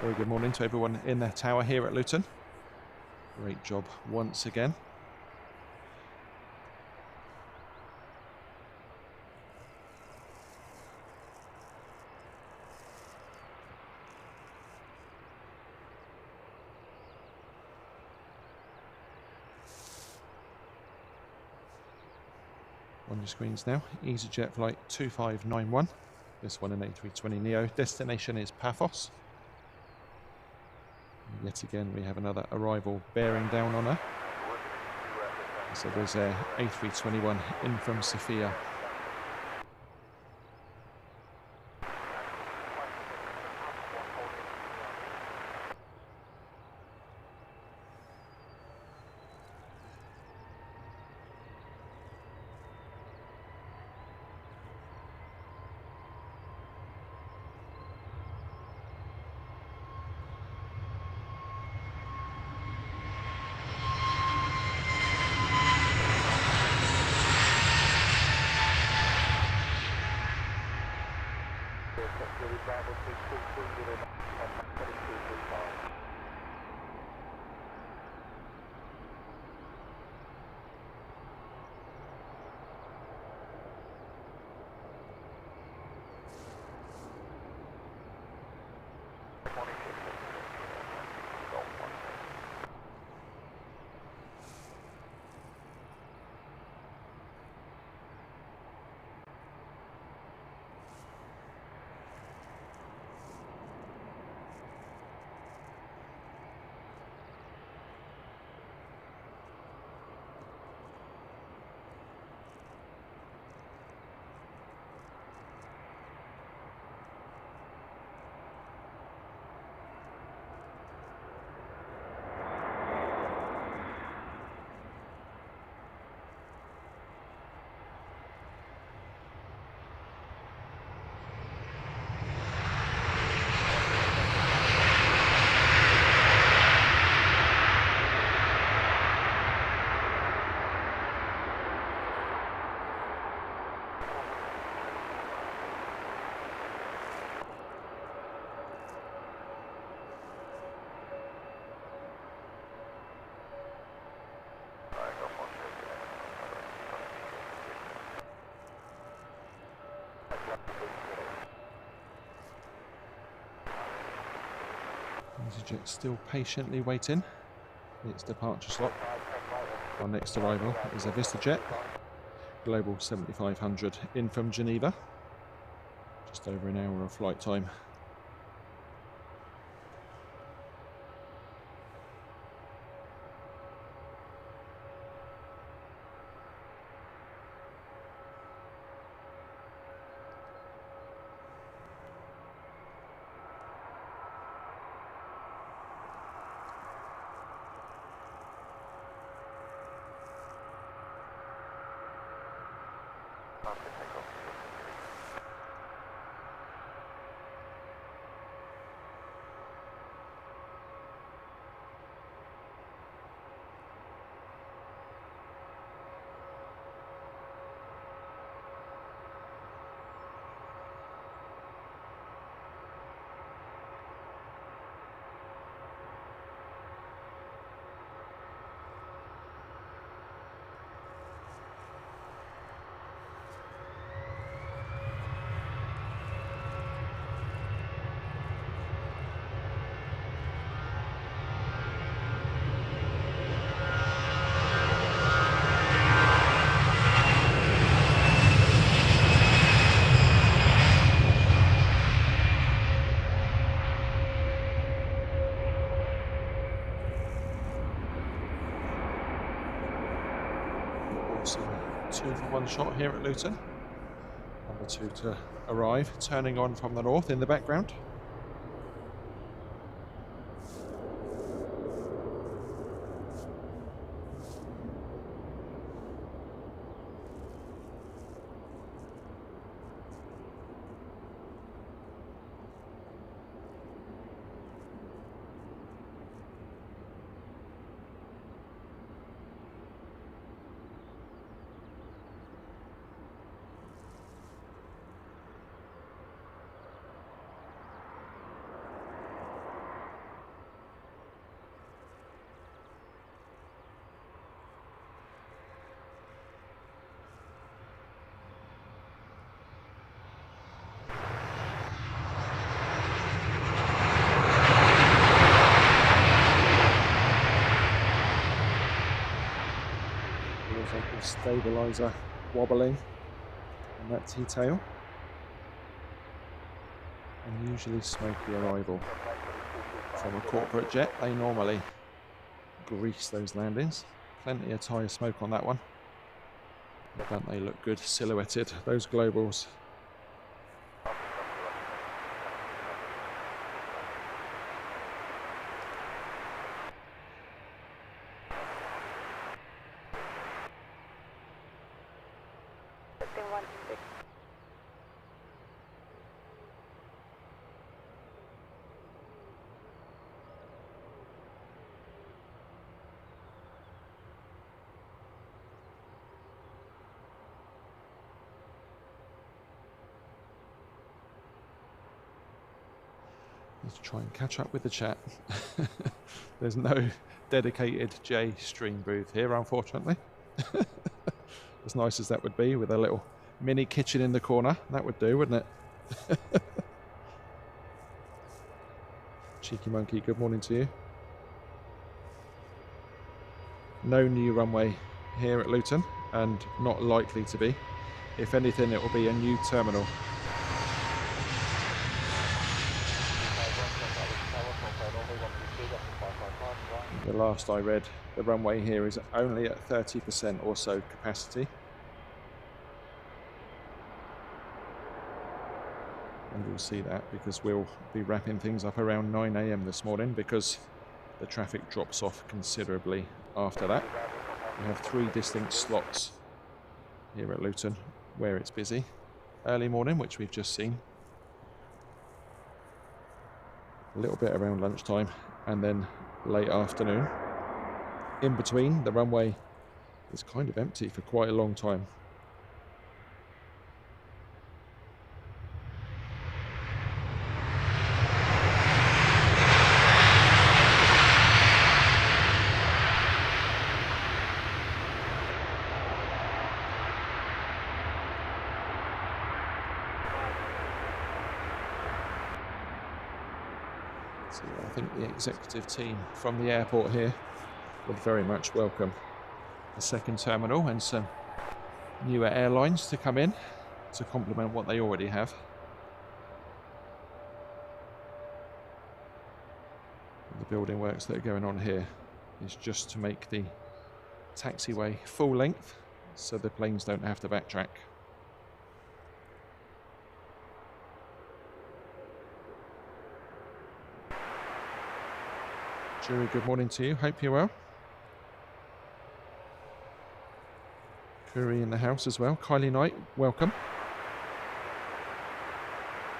Very good morning to everyone in the tower here at Luton. Great job once again. On your screens now, EasyJet flight 2591. This one an A320neo. Destination is Paphos. Yet again, we have another arrival bearing down on her. So there's a A321 in from Sofia. EasyJet still patiently waiting its departure slot. Our next arrival is a VistaJet Global 7500 in from Geneva. Just over an hour of flight time. Two for one shot here at Luton. Number 2 to arrive, turning on from the north in the background. Stabilizer wobbling on that T-tail. Unusually smoky arrival from a corporate jet. They normally grease those landings. Plenty of tyre smoke on that one. But don't they look good silhouetted, those globals. Let's try and catch up with the chat. There's no dedicated J stream booth here, unfortunately. As nice as that would be, with a little mini kitchen in the corner, that would do, wouldn't it? Cheeky Monkey, good morning to you. No new runway here at Luton, and not likely to be. If anything, it will be a new terminal. The last I read, the runway here is only at 30% or so capacity. And we'll see that because we'll be wrapping things up around 9 AM this morning, because the traffic drops off considerably after that. We have 3 distinct slots here at Luton where it's busy. Early morning, which we've just seen. A little bit around lunchtime, and then late afternoon. In between, the runway is kind of empty for quite a long time. So I think the executive team from the airport here would very much welcome a second terminal and some newer airlines to come in to complement what they already have. The building works that are going on here is just to make the taxiway full length so the planes don't have to backtrack. Jury, good morning to you. Hope you're well. Curry in the house as well. Kylie Knight, welcome.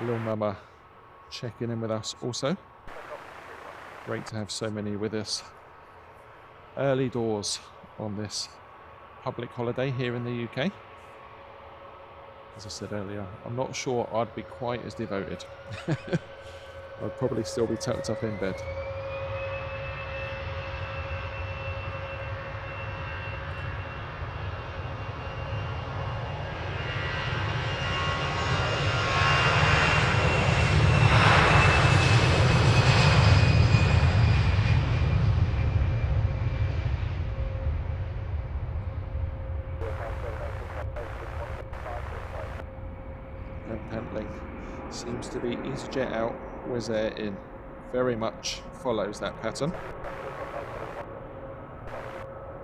Lil Mama checking in with us also. Great to have so many with us. Early doors on this public holiday here in the UK. As I said earlier, I'm not sure I'd be quite as devoted. I'd probably still be tucked up in bed. Seems to be EasyJet out, Wizz Air in. Very much follows that pattern.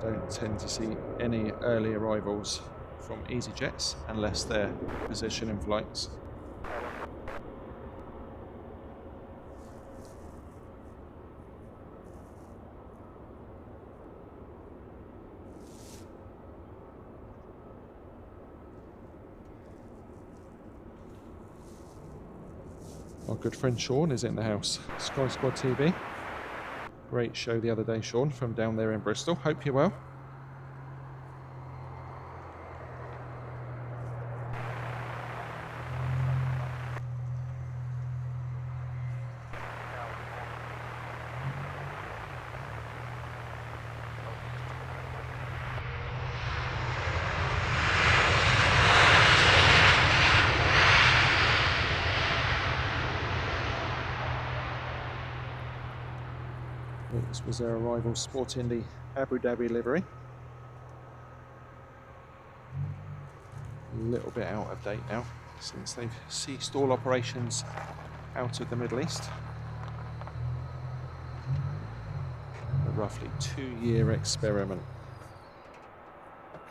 Don't tend to see any early arrivals from EasyJets unless they're positioning flights. Our good friend Sean is in the house. Sky Squad TV. Great show the other day, Sean, from down there in Bristol. Hope you're well. This was their arrival sporting the Abu Dhabi livery. A little bit out of date now since they've ceased all operations out of the Middle East. roughly 2-year experiment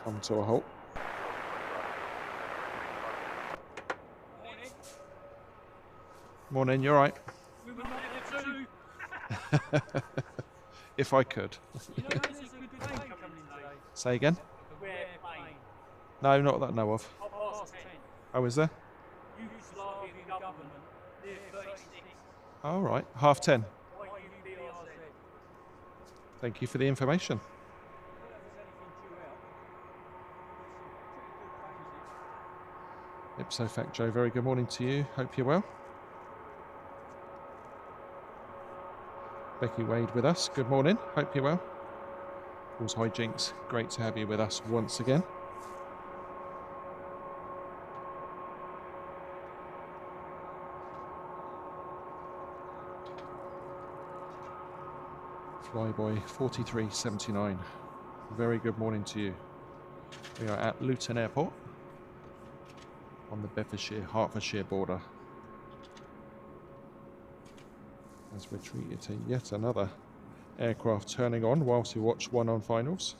come to a halt. Morning, you alright? We were not there too. If I could. You know there's a good plane coming in today? Say again? A rare plane. No, not that I know of. 10:30. Oh, is there? Yugoslavian government, near 36. All right, 10:30. YUBRZ. Thank you for the information. I don't know if there's anything due out. It's some pretty good planes, Ipso fact, Joe, very good morning to you. Hope you're well. Becky Wade with us. Good morning. Hope you're well. Paul's Hijinks, great to have you with us once again. Flyboy 4379. Very good morning to you. We are at Luton Airport on the Bedfordshire-Hertfordshire border, as we're treated to yet another aircraft turning on whilst we watch one on finals.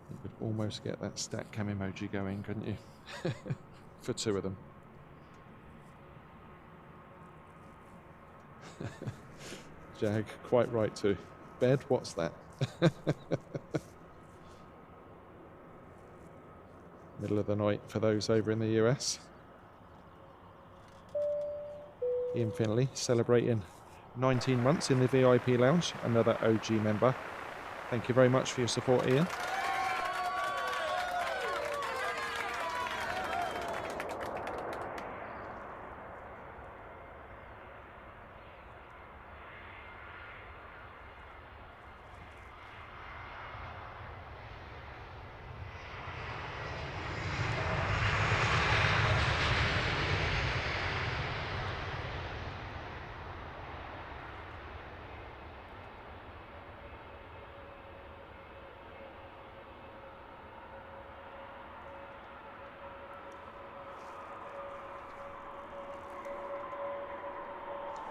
You could almost get that stat cam emoji going, couldn't you? For two of them. Jag, quite right too. Bed, what's that? Middle of the night for those over in the US. Ian Finley celebrating 19 months in the VIP lounge, another OG member. Thank you very much for your support, Ian.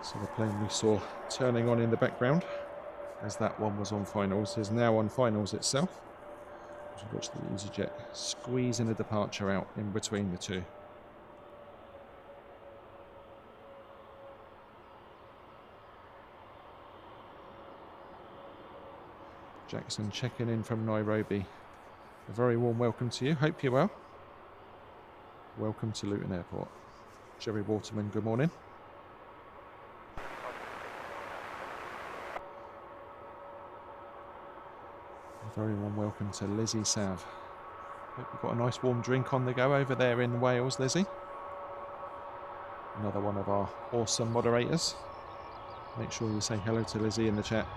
So the plane we saw turning on in the background, as that one was on finals, is now on finals itself. As we watch the EasyJet squeezing a departure out in between the two. Jackson checking in from Nairobi. A very warm welcome to you. Hope you're well. Welcome to Luton Airport. Jerry Waterman, good morning. A very warm welcome to Lizzie Sav. Hope you've got a nice warm drink on the go over there in Wales, Lizzie. Another one of our awesome moderators. Make sure you say hello to Lizzie in the chat.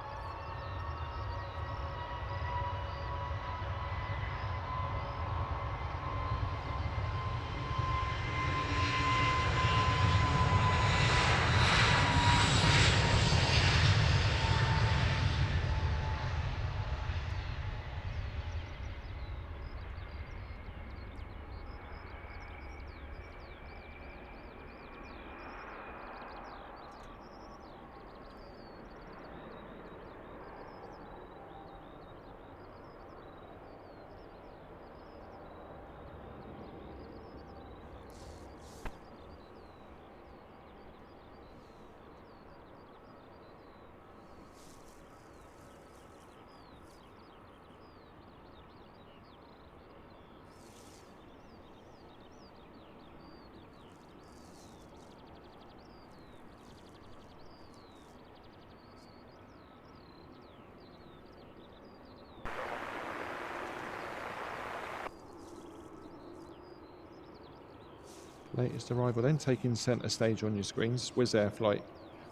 Latest arrival then, taking centre stage on your screens. Wizz Air Flight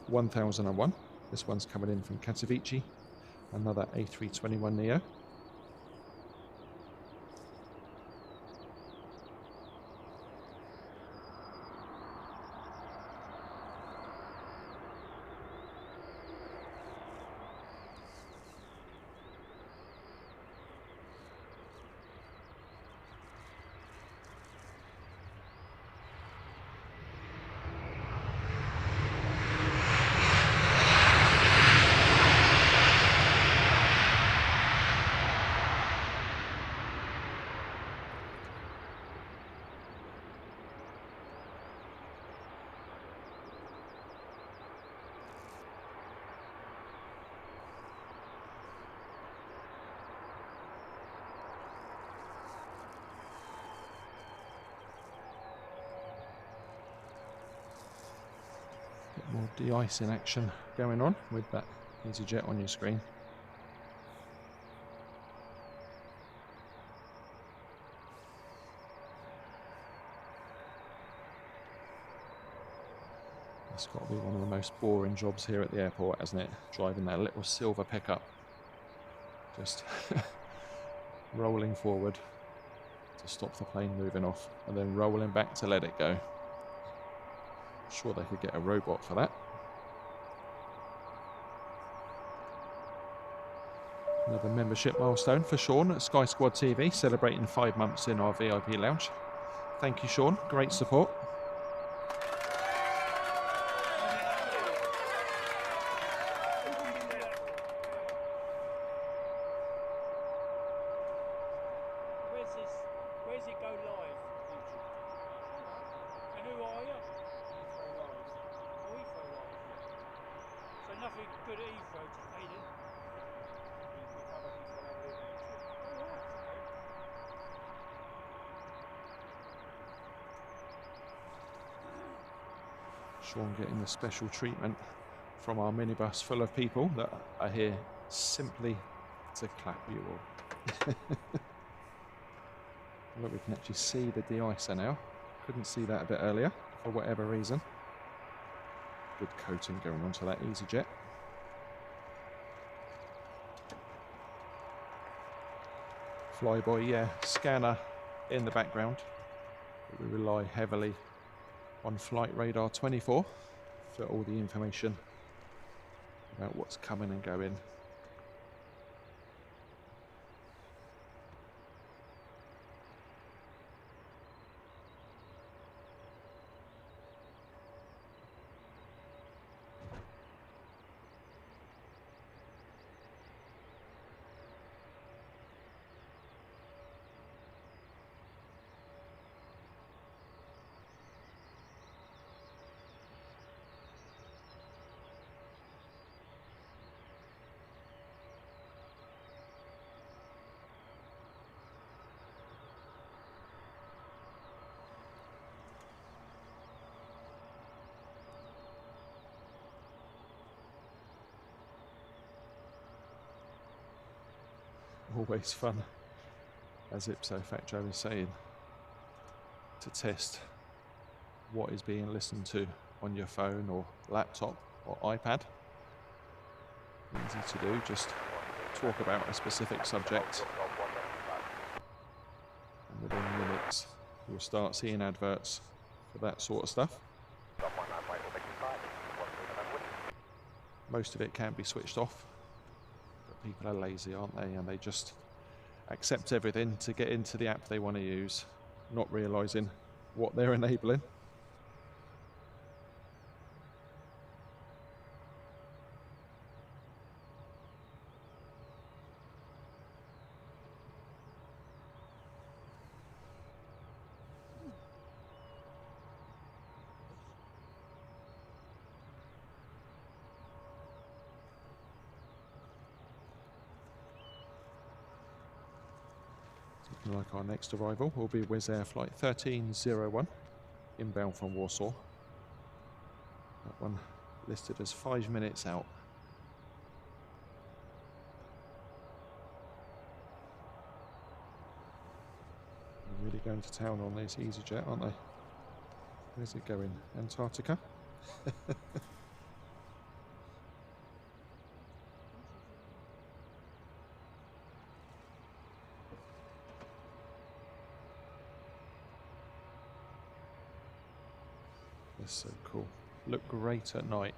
1001. This one's coming in from Katowice. Another A321neo. More de-icing action going on with that EasyJet on your screen. It's got to be one of the most boring jobs here at the airport, hasn't it? Driving that little silver pickup. Just rolling forward to stop the plane moving off and then rolling back to let it go. I'm sure they could get a robot for that. Another membership milestone for Sean at Sky Squad TV, celebrating 5 months in our VIP lounge. Thank you, Sean. Great support. Where's it go live? And who are you? Oh, Heathrow Live. So nothing good at Heathrow to pay in. Sean getting the special treatment from our minibus full of people that are here simply to clap you all. Look, we can actually see the de-icer now. Couldn't see that a bit earlier for whatever reason. Good coating going onto that EasyJet. Flyboy, yeah, scanner in the background. But we rely heavily on Flight Radar 24 for all the information about what's coming and going. Always fun, as ipso facto is saying, to test what is being listened to on your phone or laptop or iPad. Easy to do, just talk about a specific subject and within minutes you'll start seeing adverts for that sort of stuff. Most of it can be switched off. People are lazy, aren't they? And they just accept everything to get into the app they want to use, not realising what they're enabling. Like our next arrival will be Wizz Air Flight 1301, inbound from Warsaw. That one listed as 5 minutes out. They're really going to town on this EasyJet, aren't they? Where's it going? Antarctica? That's so cool. Look great at night.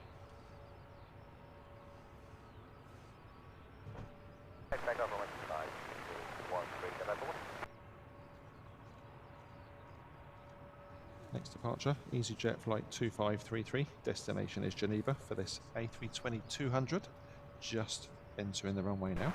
Next departure, EasyJet flight 2533. Destination is Geneva for this A320-200. Just entering the runway now.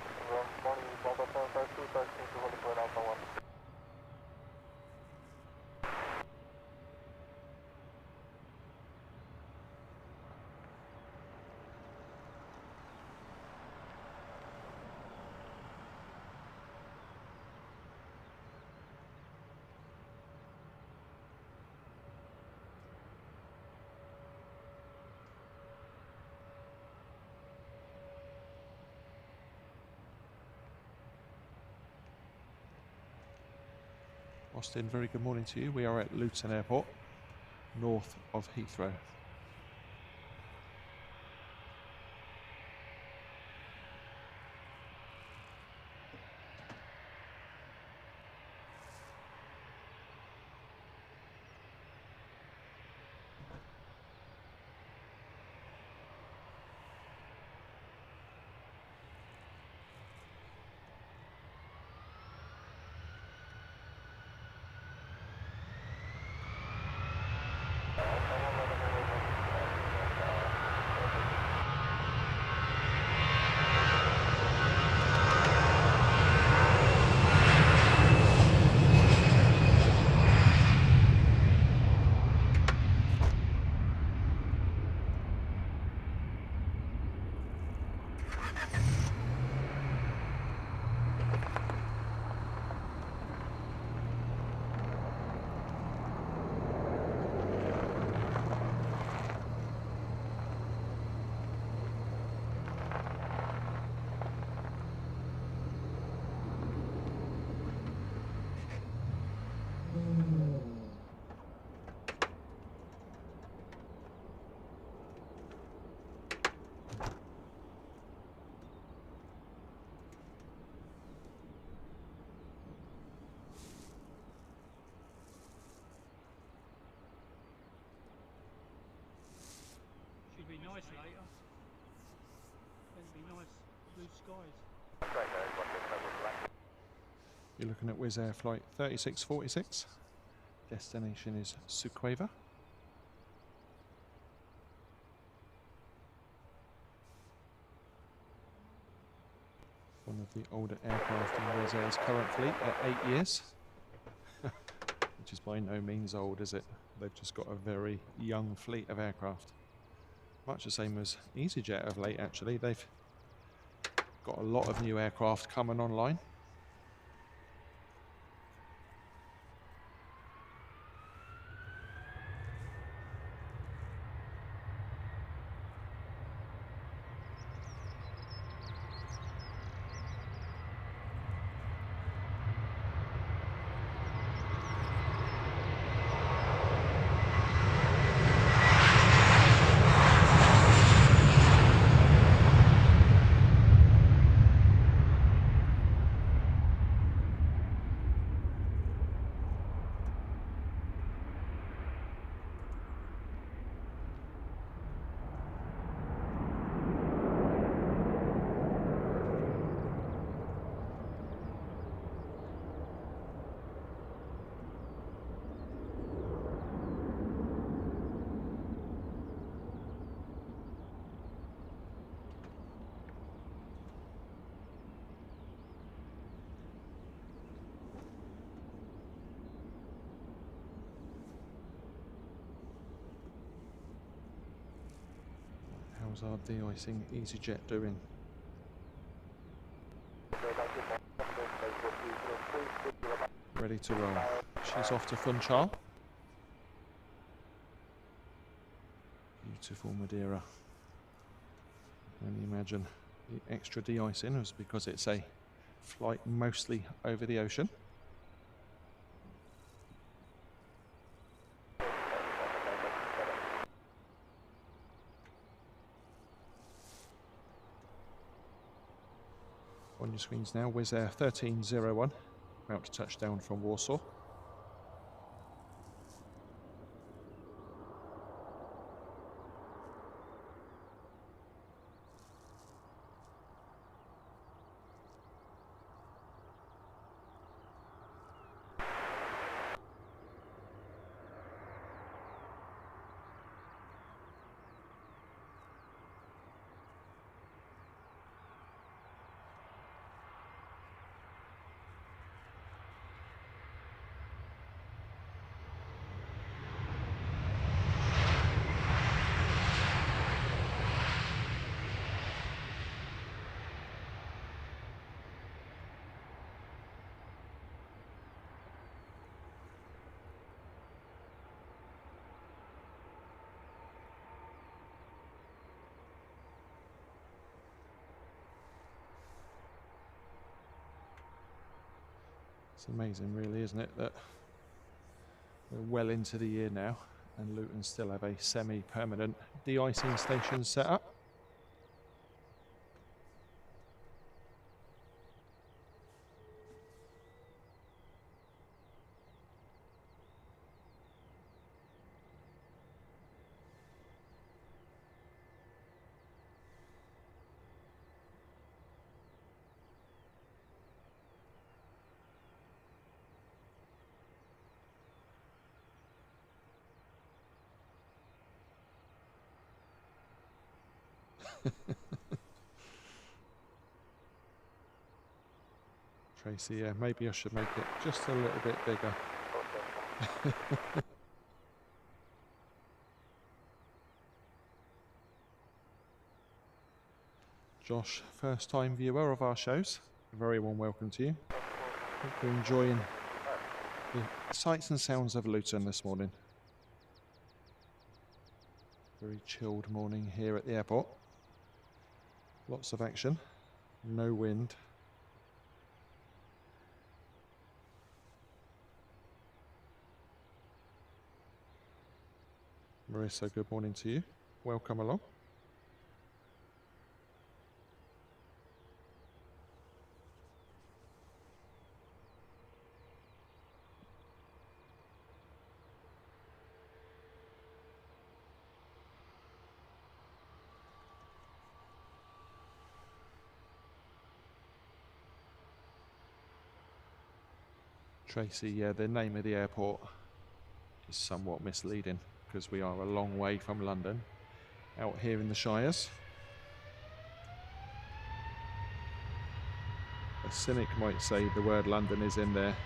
Austin, very good morning to you. We are at Luton Airport, north of Heathrow. Should be nice later. It'll be nice blue skies. You're looking at Wizz Air flight 3646. Destination is Suqueva. One of the older aircraft in Wizz Air's current fleet at 8 years. Which is by no means old, is it? They've just got a very young fleet of aircraft. Much the same as EasyJet of late, actually. They've got a lot of new aircraft coming online. How's our de-icing EasyJet doing? Ready to roll. She's off to Funchal. Beautiful Madeira. Can you imagine the extra de-icing was because it's a flight mostly over the ocean. On your screens now, Wizz Air 1301, about to touch down from Warsaw. It's amazing, really, isn't it, that We're well into the year now, and Luton still have a semi-permanent de-icing station set up. Tracy, yeah, maybe I should make it just a little bit bigger. Josh, first time viewer of our shows, a very warm welcome to you. Hope you're enjoying the sights and sounds of Luton this morning. Very chilled morning here at the airport. Lots of action, no wind. Marissa, good morning to you. Welcome along. Tracy, yeah, the name of the airport is somewhat misleading because we are a long way from London, out here in the Shires. A cynic might say the word London is in there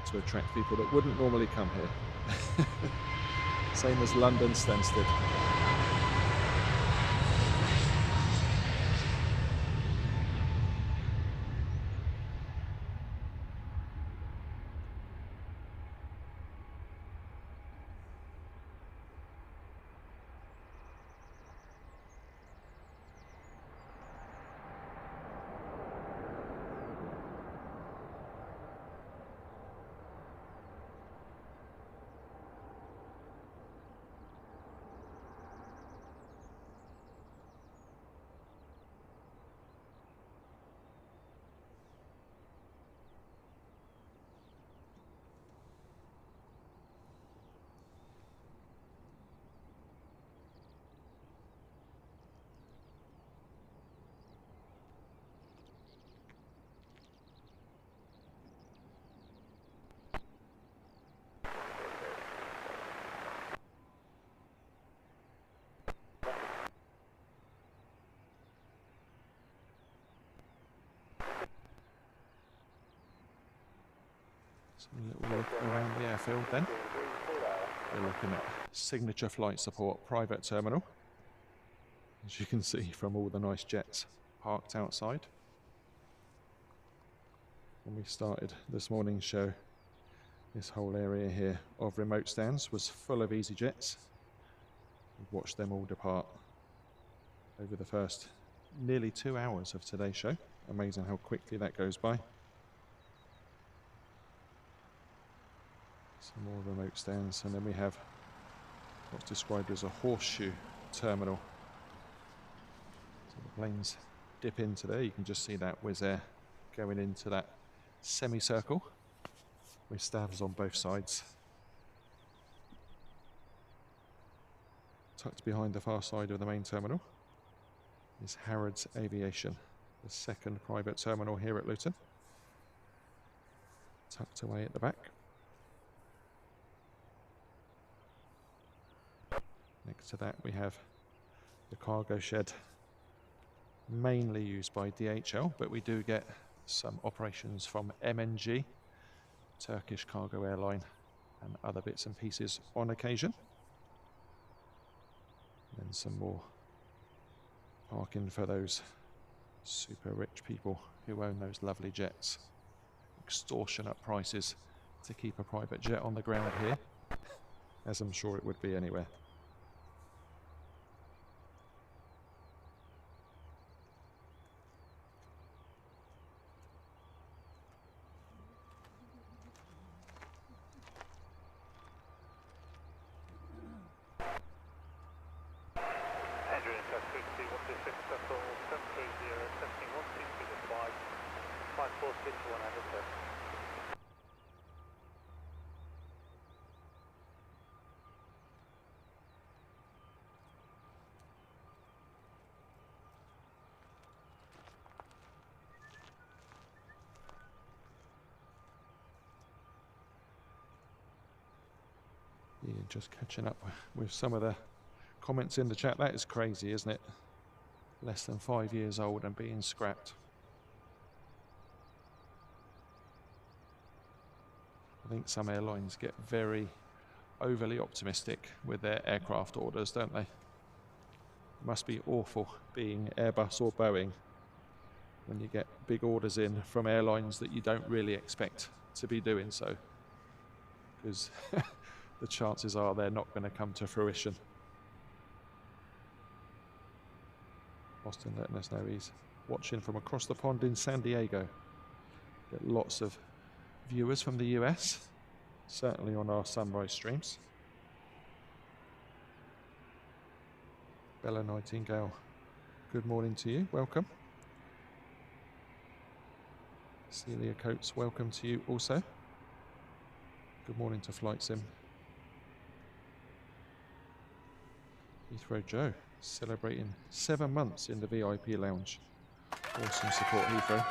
to attract people that wouldn't normally come here. Same as London Stansted. A little look around the airfield then. We're looking at Signature Flight Support private terminal. As you can see from all the nice jets parked outside. When we started this morning's show, this whole area here of remote stands was full of EasyJets. We've watched them all depart over the first nearly 2 hours of today's show. Amazing how quickly that goes by. Some more remote stands, and then we have what's described as a horseshoe terminal. So the planes dip into there. You can just see that Wizz Air going into that semicircle with staffs on both sides. Tucked behind the far side of the main terminal is Harrods Aviation, the second private terminal here at Luton. Tucked away at the back. Next to that we have the cargo shed, mainly used by DHL, but we do get some operations from MNG, Turkish cargo airline, and other bits and pieces on occasion. Then some more parking for those super rich people who own those lovely jets. Extortionate prices to keep a private jet on the ground here, as I'm sure it would be anywhere. Yeah, just catching up with some of the comments in the chat. That is crazy, isn't it? Less than 5 years old and being scrapped. I think some airlines get very overly optimistic with their aircraft orders, don't they? It must be awful being Airbus or Boeing when you get big orders in from airlines that you don't really expect to be doing so, because the chances are they're not going to come to fruition. Austin letting us know he's watching from across the pond in San Diego. Get lots of viewers from the US, certainly on our sunrise streams. Bella Nightingale, good morning to you, welcome. Celia Coates, welcome to you also. Good morning to Flight Sim. Heathrow Joe, celebrating 7 months in the VIP lounge. Awesome support, Heathrow.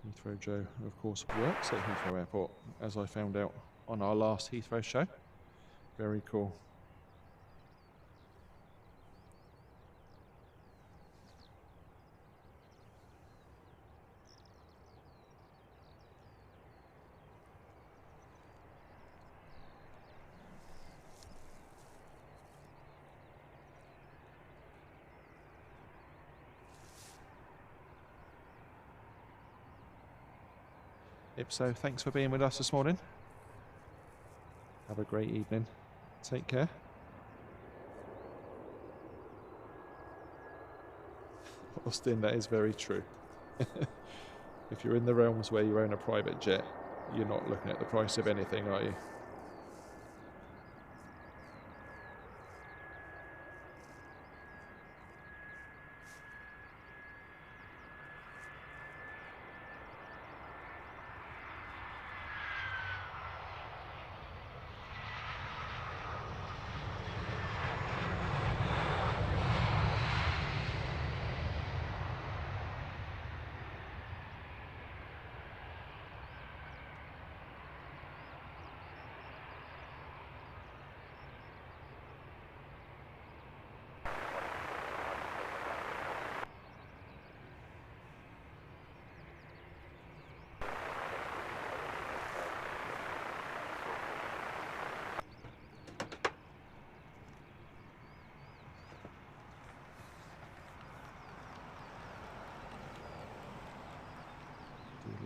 Heathrow Joe, of course, works at Heathrow Airport, as I found out on our last Heathrow show. Very cool. Ipso, thanks for being with us this morning. Have a great evening. Take care. Austin, that is very true. If you're in the realms where you own a private jet, you're not looking at the price of anything, are you?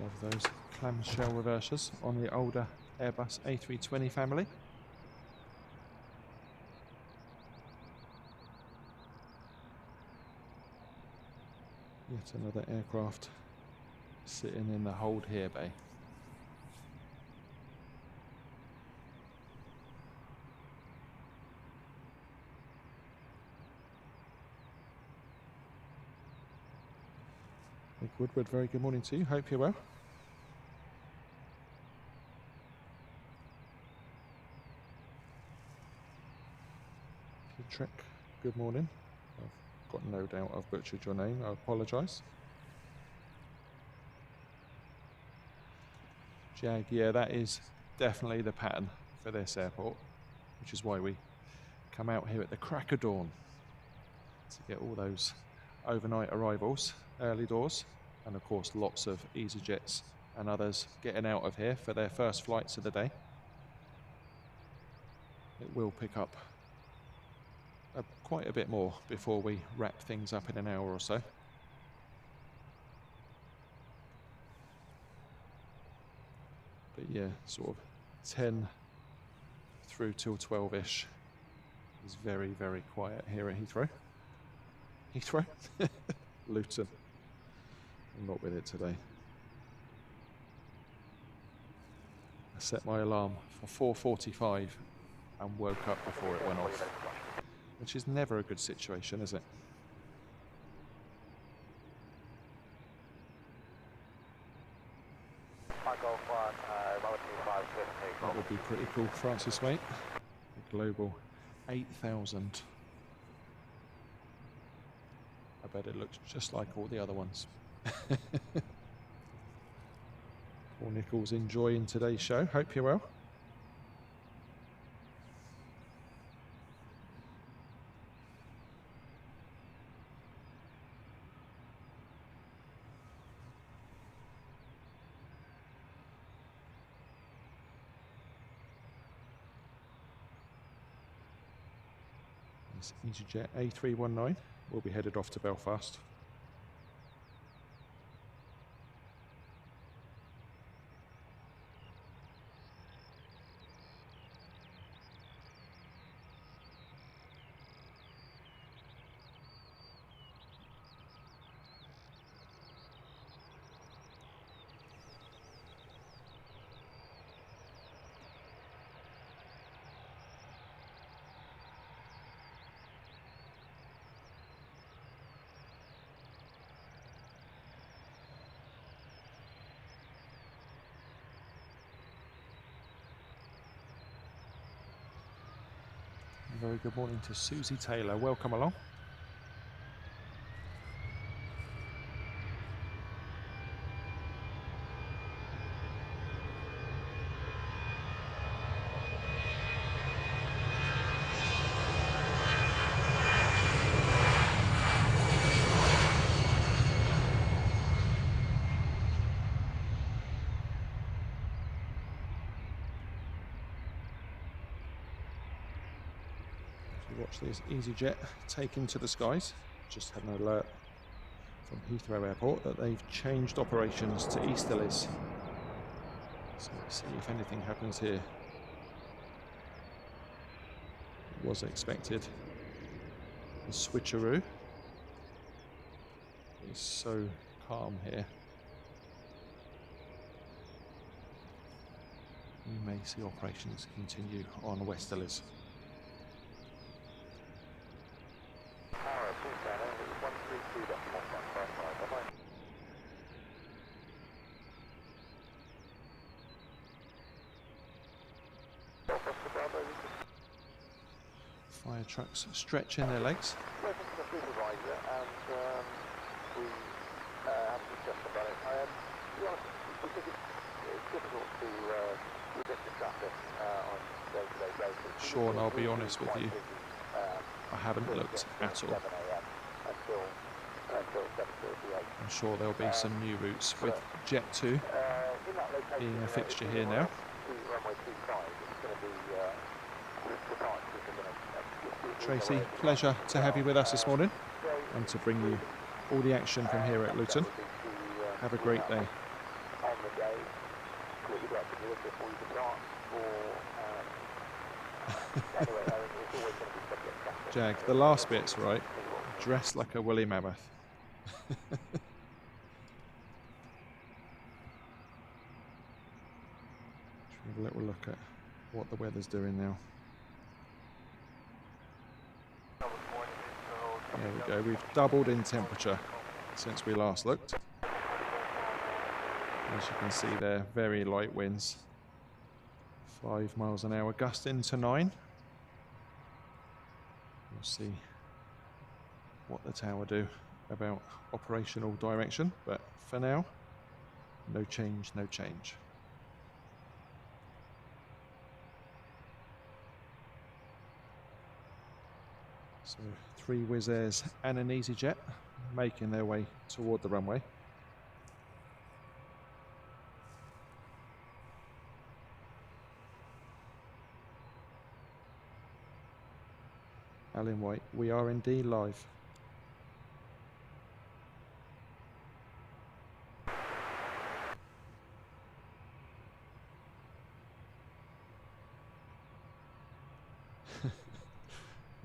Love those clamshell reversers on the older Airbus A320 family. Yet another aircraft sitting in the hold here bay. Nick Woodward, very good morning to you. Hope you're well. Trek, good morning. I've got no doubt I've butchered your name. I apologise. Jag, yeah, that is definitely the pattern for this airport, which is why we come out here at the crack of dawn to get all those overnight arrivals, early doors, and of course lots of EasyJets and others getting out of here for their first flights of the day. It will pick up quite a bit more before we wrap things up in an hour or so. But yeah, sort of 10 through till 12-ish is very, very quiet here at Heathrow. Heathrow? Luton. I'm not with it today. I set my alarm for 4:45 and woke up before it went off, which is never a good situation, is it? be pretty cool, Francis Waite. The Global 8000. I bet it looks just like all the other ones. Paul Nichols enjoying today's show. Hope you're well. This EasyJet A319 will be headed off to Belfast. Very good morning to Susie Taylor. Welcome along. Watch this EasyJet taking to the skies. Just had an alert from Heathrow Airport that they've changed operations to Easterlies. So let's see if anything happens here. It was expected. The switcheroo is so calm here. We may see operations continue on Westerlies. Fire trucks stretching their legs. Sean, I'll be honest with you, I haven't looked at all. I'm sure there'll be some new routes with Jet 2 being a fixture here now. Tracy, pleasure to have you with us this morning and to bring you all the action from here at Luton. Have a great day. Jag, the last bit's right. Dressed like a woolly mammoth. Have a little look at what the weather's doing now. There we go, we've doubled in temperature since we last looked. As you can see there, very light winds. 5 miles an hour, gusting to 9. We'll see what the tower do about operational direction, but for now, no change, no change. So 3 Wizz Airs and an EasyJet making their way toward the runway. Alan White, we are indeed live.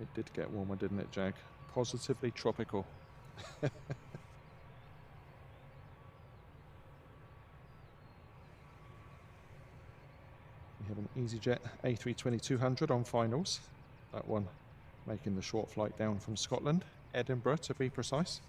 It did get warmer, didn't it, Jag? Positively tropical. We have an EasyJet A320-200 on finals. That one making the short flight down from Scotland, Edinburgh to be precise.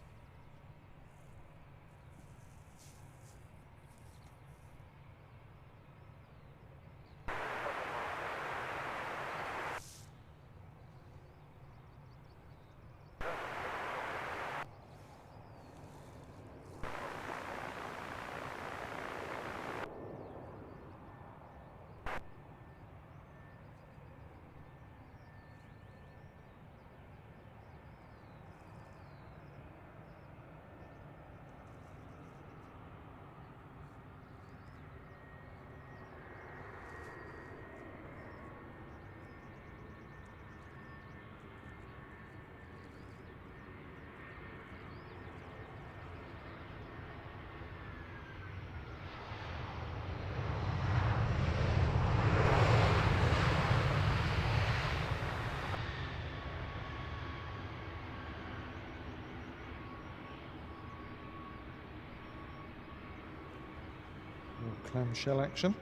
clamshell action.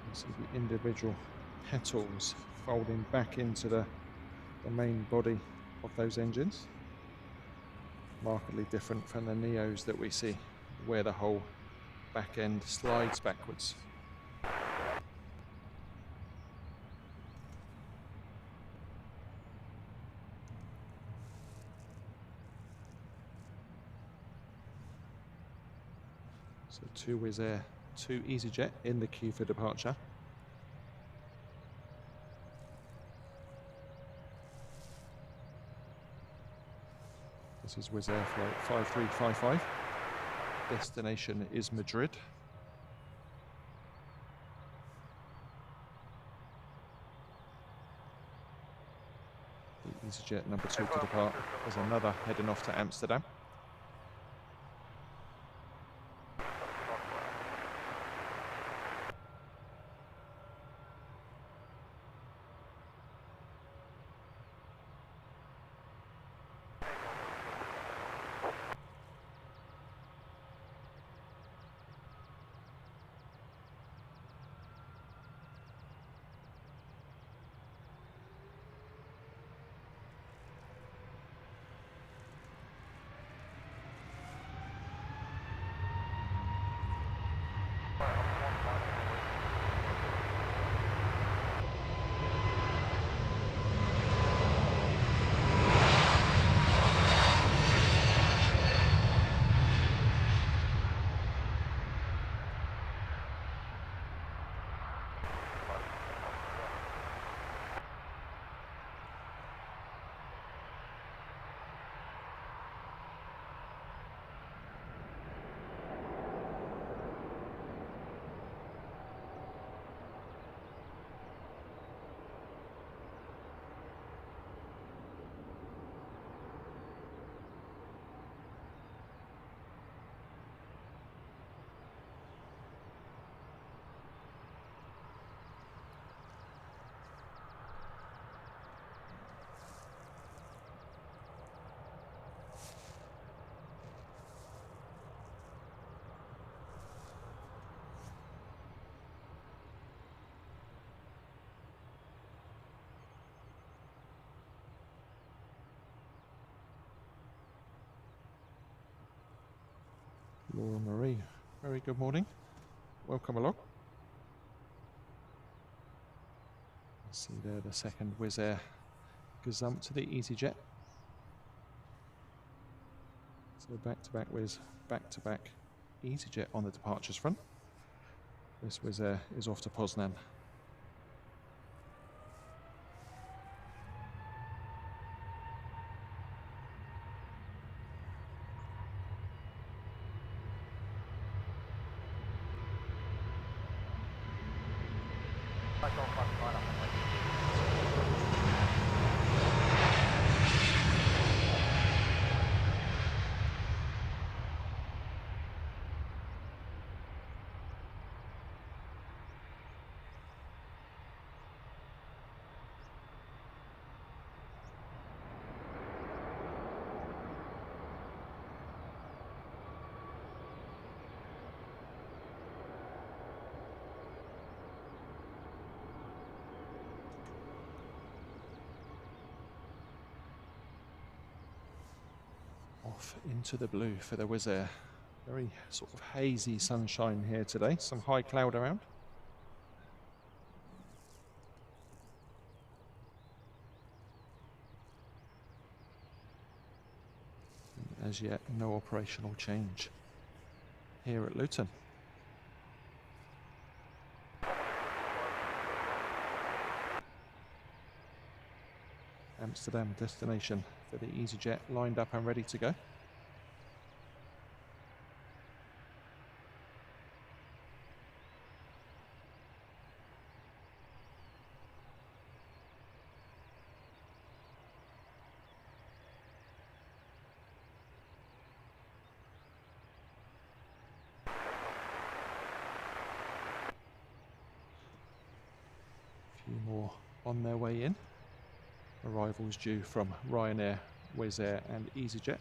You see the individual petals folding back into the main body of those engines. Markedly different from the Neos that we see, where the whole back end slides backwards. So 2 Wizz Air, 2 EasyJet in the queue for departure. This is Wizz Air flight 5355. Destination is Madrid. The EasyJet number 2 to depart. There's another heading off to Amsterdam. Laura Marie, very good morning. Welcome along. See there the second Wizz Air gazump to the EasyJet. So back-to-back Wizz, back-to-back EasyJet on the departures front. This Wizz Air is off to Poznan. Off into the blue for the Wizz Air. Very sort of hazy sunshine here today, some high cloud around. And as yet, no operational change here at Luton. Amsterdam destination for the EasyJet lined up and ready to go. A few more on their way in. Arrivals due from Ryanair, Wizz Air and EasyJet.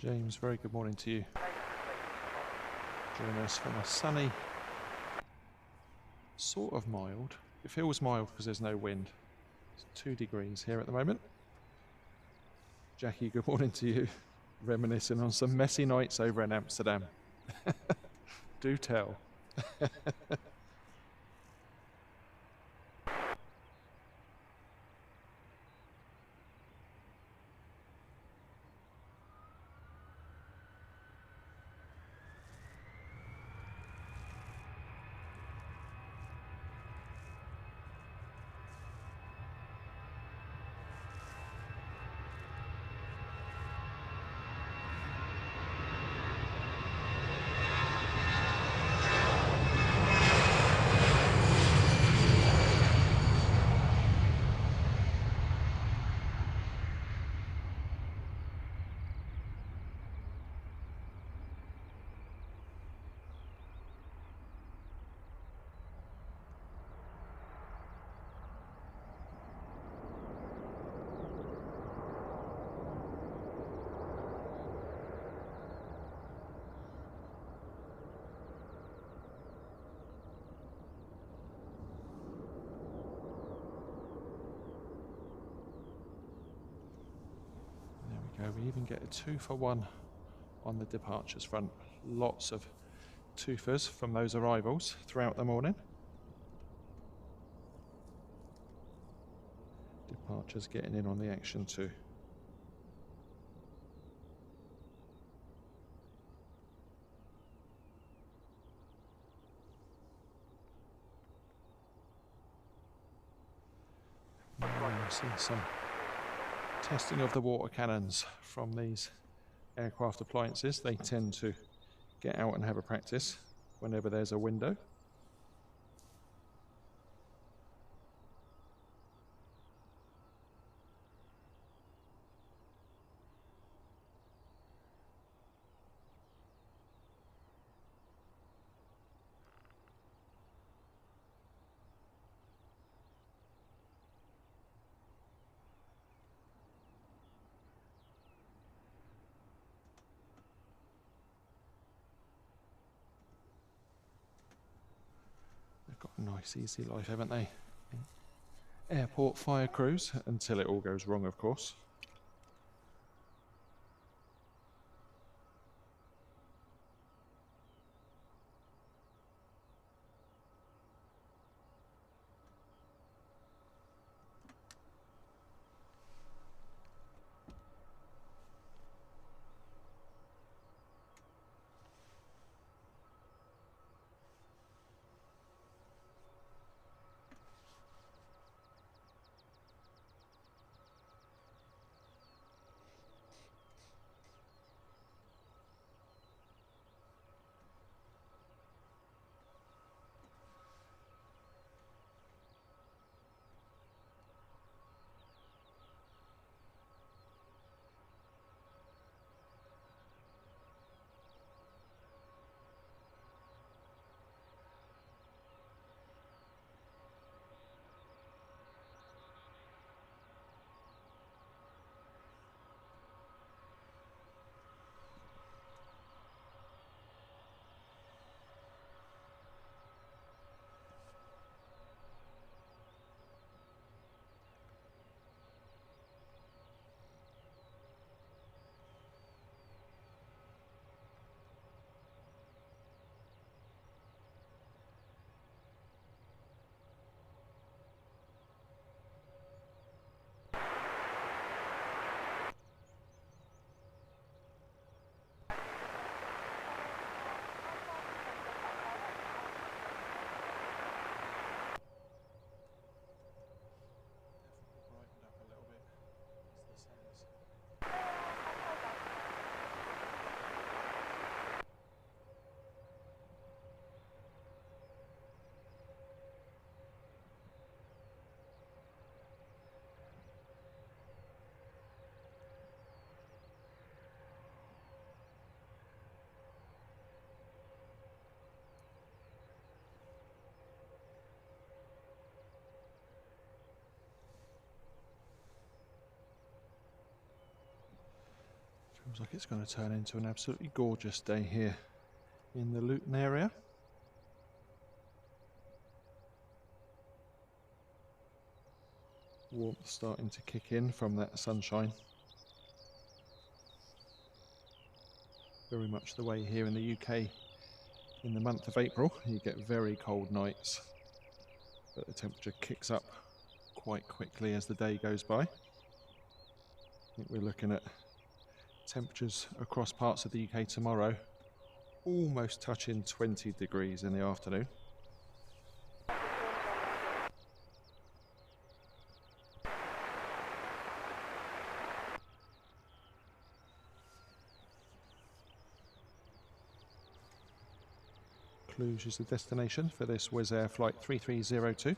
James, very good morning to you. Join us from a sunny, sort of mild. It feels mild because there's no wind. It's 2 degrees here at the moment. Jackie, good morning to you. Reminiscing on some messy nights over in Amsterdam. Do tell. We even get a 2 for 1 on the departures front. Lots of twofers from those arrivals throughout the morning. Departures getting in on the action too. I see some testing of the water cannons from these aircraft appliances. They tend to get out and have a practice whenever there's a window. Got a nice easy life, haven't they? Airport fire crews, until it all goes wrong, of course. Seems like it's going to turn into an absolutely gorgeous day here in the Luton area. Warmth starting to kick in from that sunshine. Very much the way here in the UK in the month of April. You get very cold nights, but the temperature kicks up quite quickly as the day goes by. I think we're looking at temperatures across parts of the UK tomorrow almost touching 20 degrees in the afternoon. Cluj is the destination for this Wizz Air flight 3302.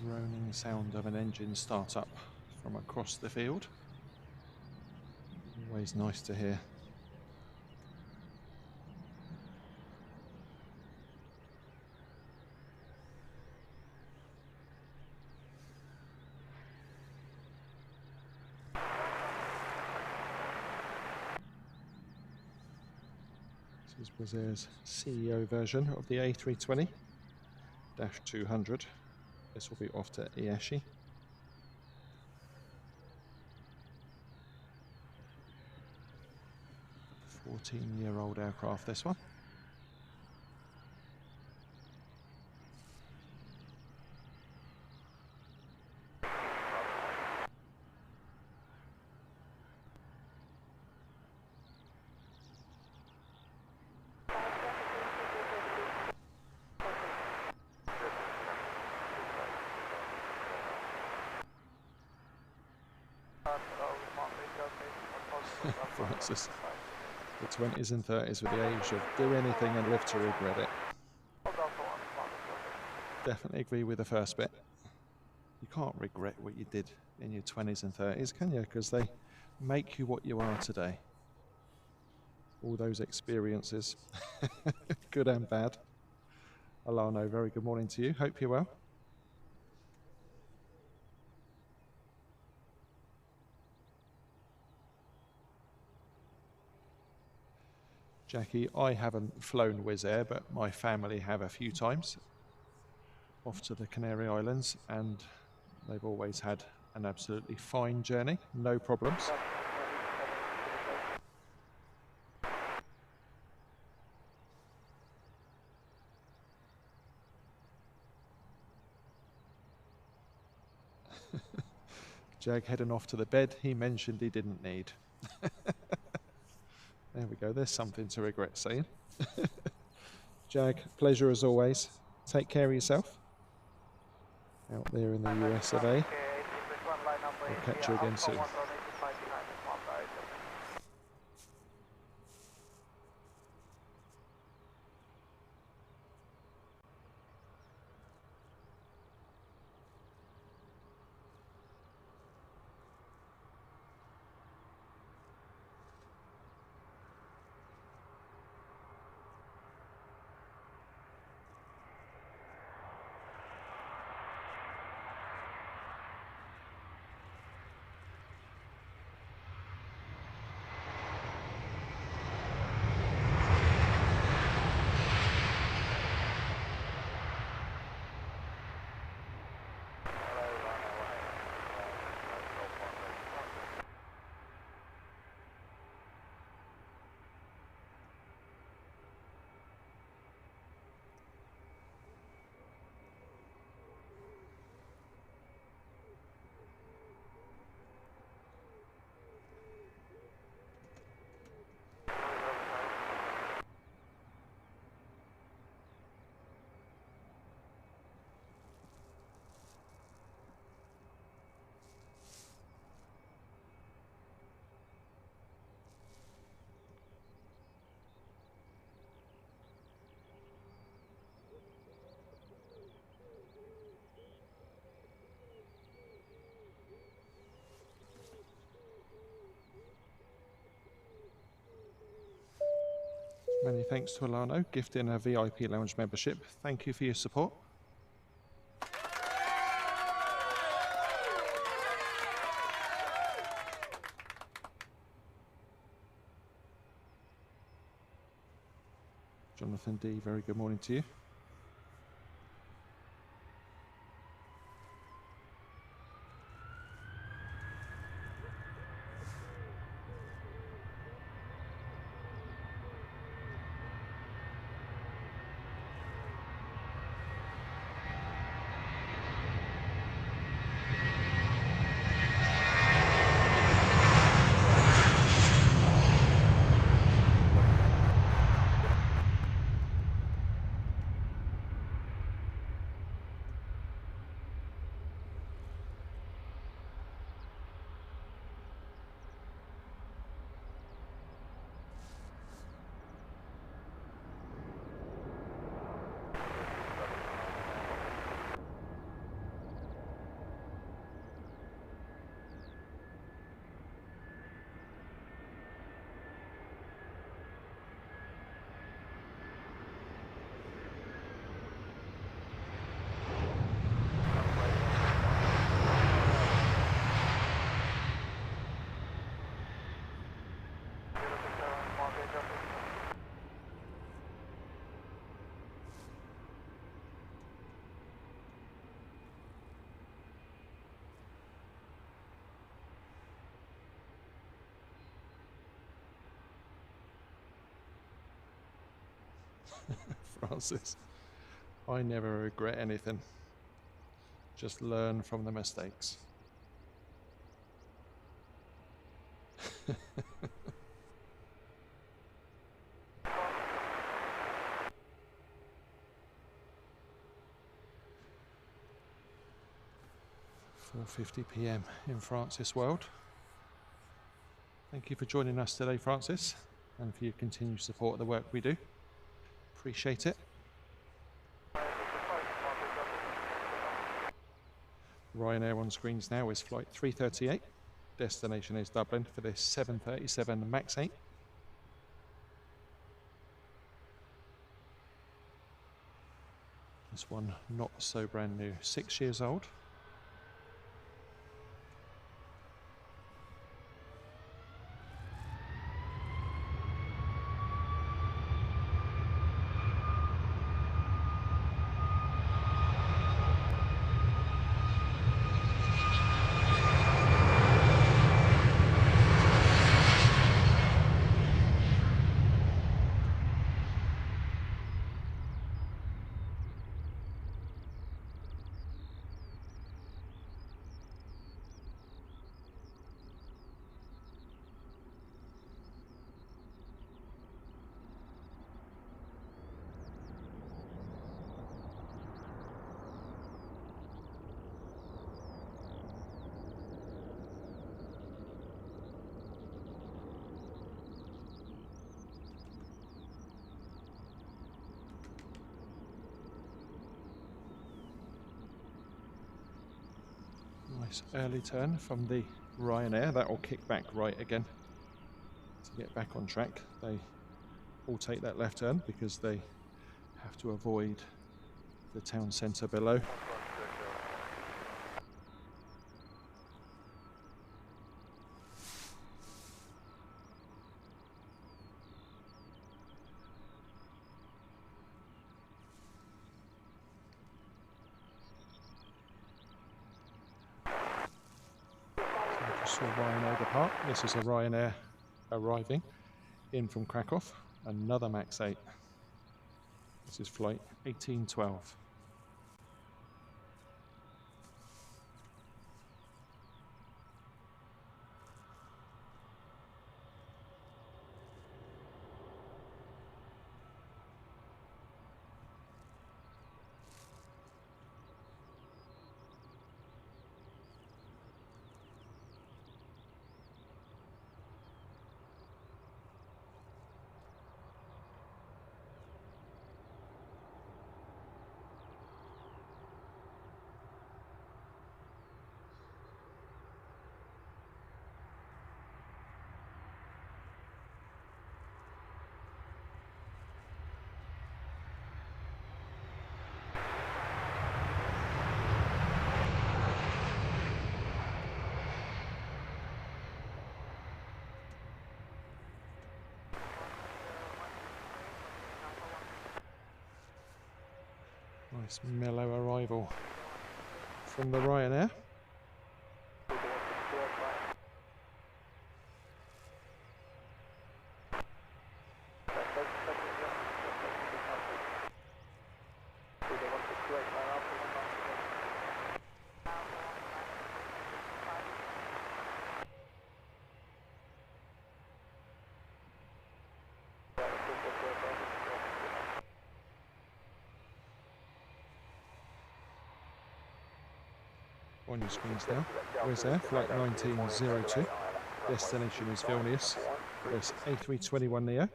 Droning sound of an engine start-up from across the field. Always nice to hear. This is Wizz Air's CEO version of the A320-200. This will be off to Aviation. 14-year-old aircraft, this one. Francis, the 20s and 30s with the age of do anything and live to regret it. Definitely agree with the first bit. You can't regret what you did in your 20s and 30s, can you? Because they make you what you are today. All those experiences, good and bad. Alano, very good morning to you. Hope you're well. Jackie, I haven't flown Wizz Air, but my family have a few times off to the Canary Islands, and they've always had an absolutely fine journey, no problems. Jag heading off to the bed he mentioned he didn't need. There we go, there's something to regret saying. Jag, pleasure as always. Take care of yourself. Out there in the US of A. We'll catch you again soon. Many thanks to Alano, gifting a VIP lounge membership. Thank you for your support. Jonathan D, very good morning to you. Francis, I never regret anything. Just learn from the mistakes. 4:50 p.m. in Francis World. Thank you for joining us today, Francis, and for your continued support of the work we do. Appreciate it. Ryanair on screens now is flight 338. Destination is Dublin for this 737 MAX 8. This one not so brand new, 6 years old. Nice early turn from the Ryanair. That will kick back right again to get back on track. They all take that left turn because they have to avoid the town centre below. Saw Ryanair depart. This is a Ryanair arriving in from Krakow, another MAX 8. This is flight 1812. Nice mellow arrival from the Ryanair. On your screens now. Wizz Air, flight 1902. Destination is Vilnius. This A321neo.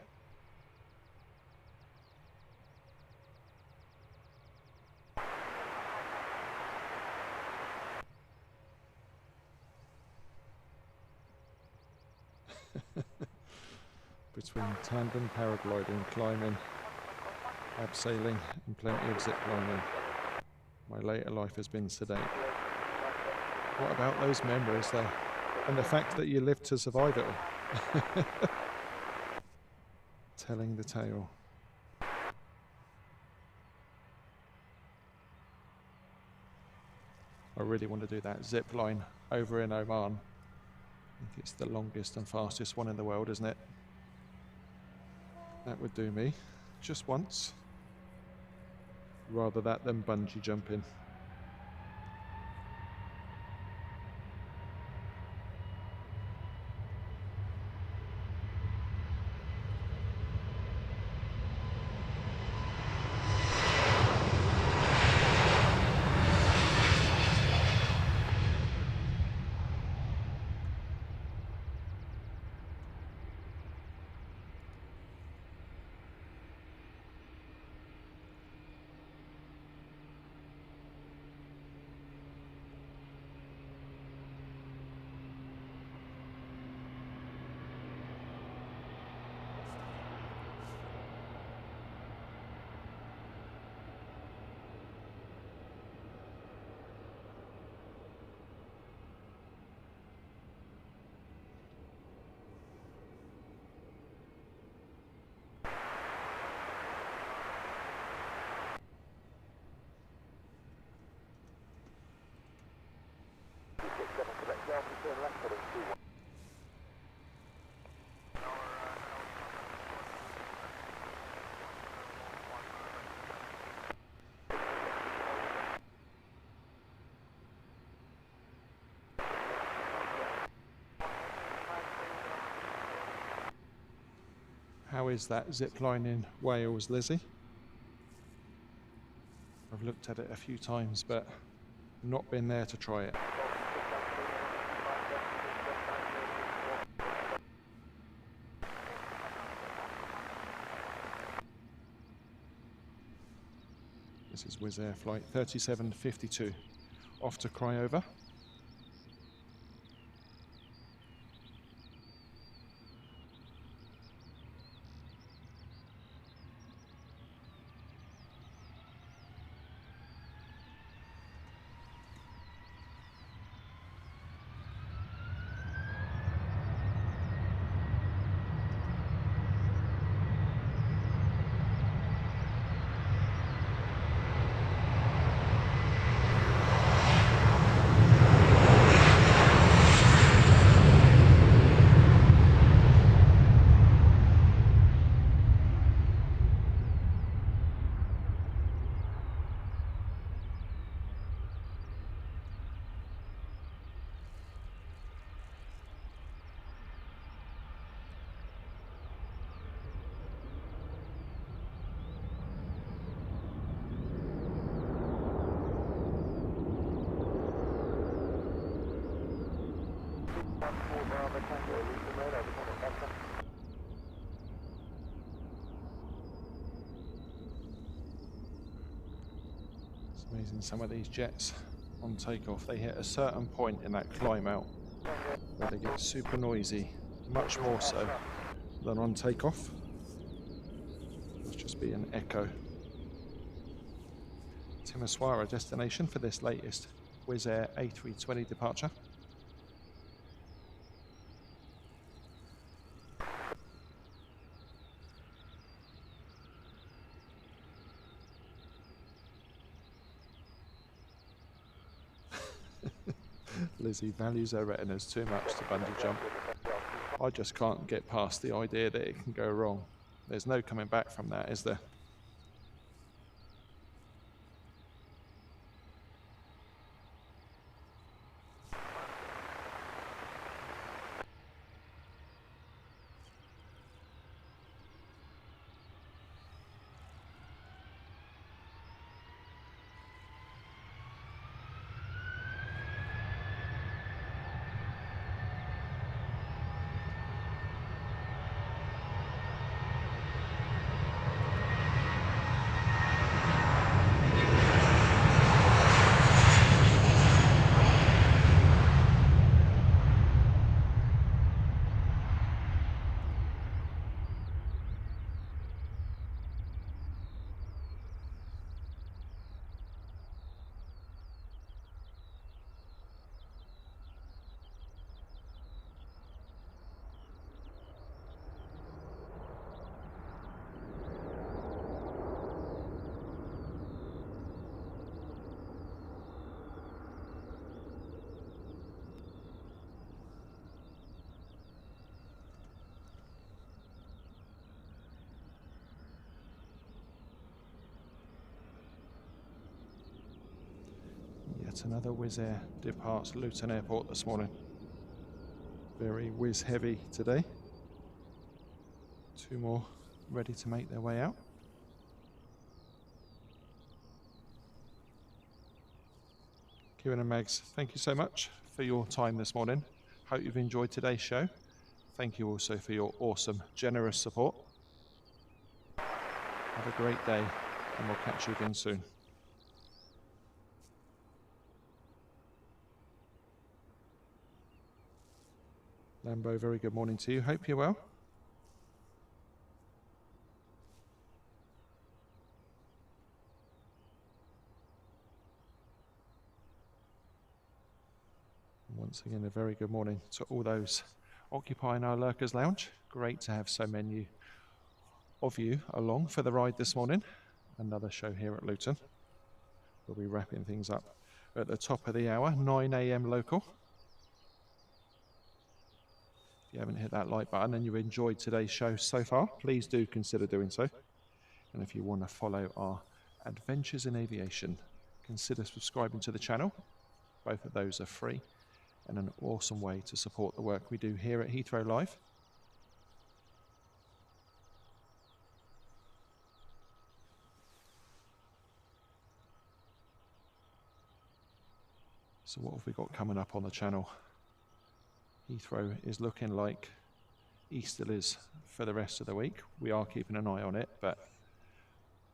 Between tandem, paragliding, climbing, abseiling and plenty of zip lining, my later life has been sedate. What about those memories though? And the fact that you lived to survive it all. Telling the tale. I really want to do that zip line over in Oman. I think it's the longest and fastest one in the world, isn't it? That would do me just once. Rather that than bungee jumping. How is that zip line in Wales, Lizzie? I've looked at it a few times, but not been there to try it. This is Wizz Air flight 3752, off to Craiova. It's amazing, some of these jets on takeoff, they hit a certain point in that climb out where they get super noisy, much more so than on takeoff. Must just be an echo. Timisoara destination for this latest Wizz Air A320 departure. Lizzie values her retinas too much to bungee jump. I just can't get past the idea that it can go wrong. There's no coming back from that, is there? Yet another Wizz Air departs Luton Airport this morning. Very Wizz heavy today. Two more ready to make their way out. Kieran and Megs, thank you so much for your time this morning. Hope you've enjoyed today's show. Thank you also for your awesome, generous support. Have a great day, and we'll catch you again soon. Lambo, very good morning to you. Hope you're well. Once again, a very good morning to all those occupying our Lurkers Lounge. Great to have so many of you along for the ride this morning. Another show here at Luton. We'll be wrapping things up at the top of the hour, 9 AM local. If you haven't hit that like button and you've enjoyed today's show so far, please do consider doing so. And if you want to follow our adventures in aviation, consider subscribing to the channel. Both of those are free and an awesome way to support the work we do here at Heathrow Live. So what have we got coming up on the channel? Heathrow is looking like Easter is for the rest of the week. We are keeping an eye on it, but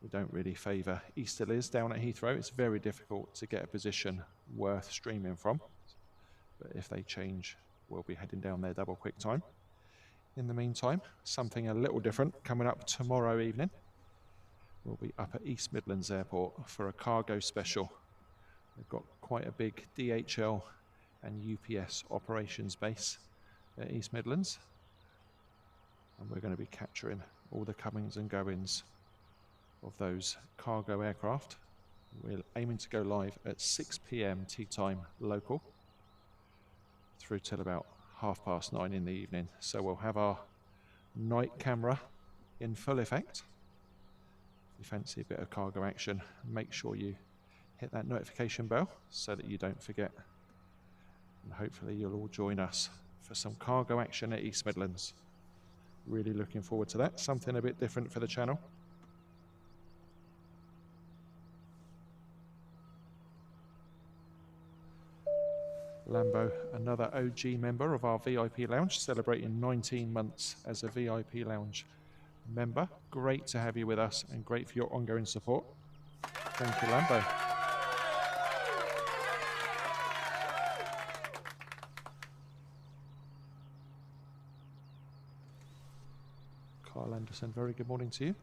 we don't really favour Easter is down at Heathrow. It's very difficult to get a position worth streaming from. But if they change, we'll be heading down there double quick time. In the meantime, something a little different coming up tomorrow evening. We'll be up at East Midlands Airport for a cargo special. We've got quite a big DHL and UPS operations base at East Midlands. And we're going to be capturing all the comings and goings of those cargo aircraft. We're aiming to go live at 6 PM tea time local through till about 9:30 in the evening. So we'll have our night camera in full effect. If you fancy a bit of cargo action, make sure you hit that notification bell so that you don't forget. And hopefully you'll all join us for some cargo action at East Midlands. Really looking forward to that. Something a bit different for the channel. Lambo, another OG member of our VIP lounge, celebrating 19 months as a VIP lounge member. Great to have you with us and great for your ongoing support. Thank you, Lambo. Carl Anderson, very good morning to you.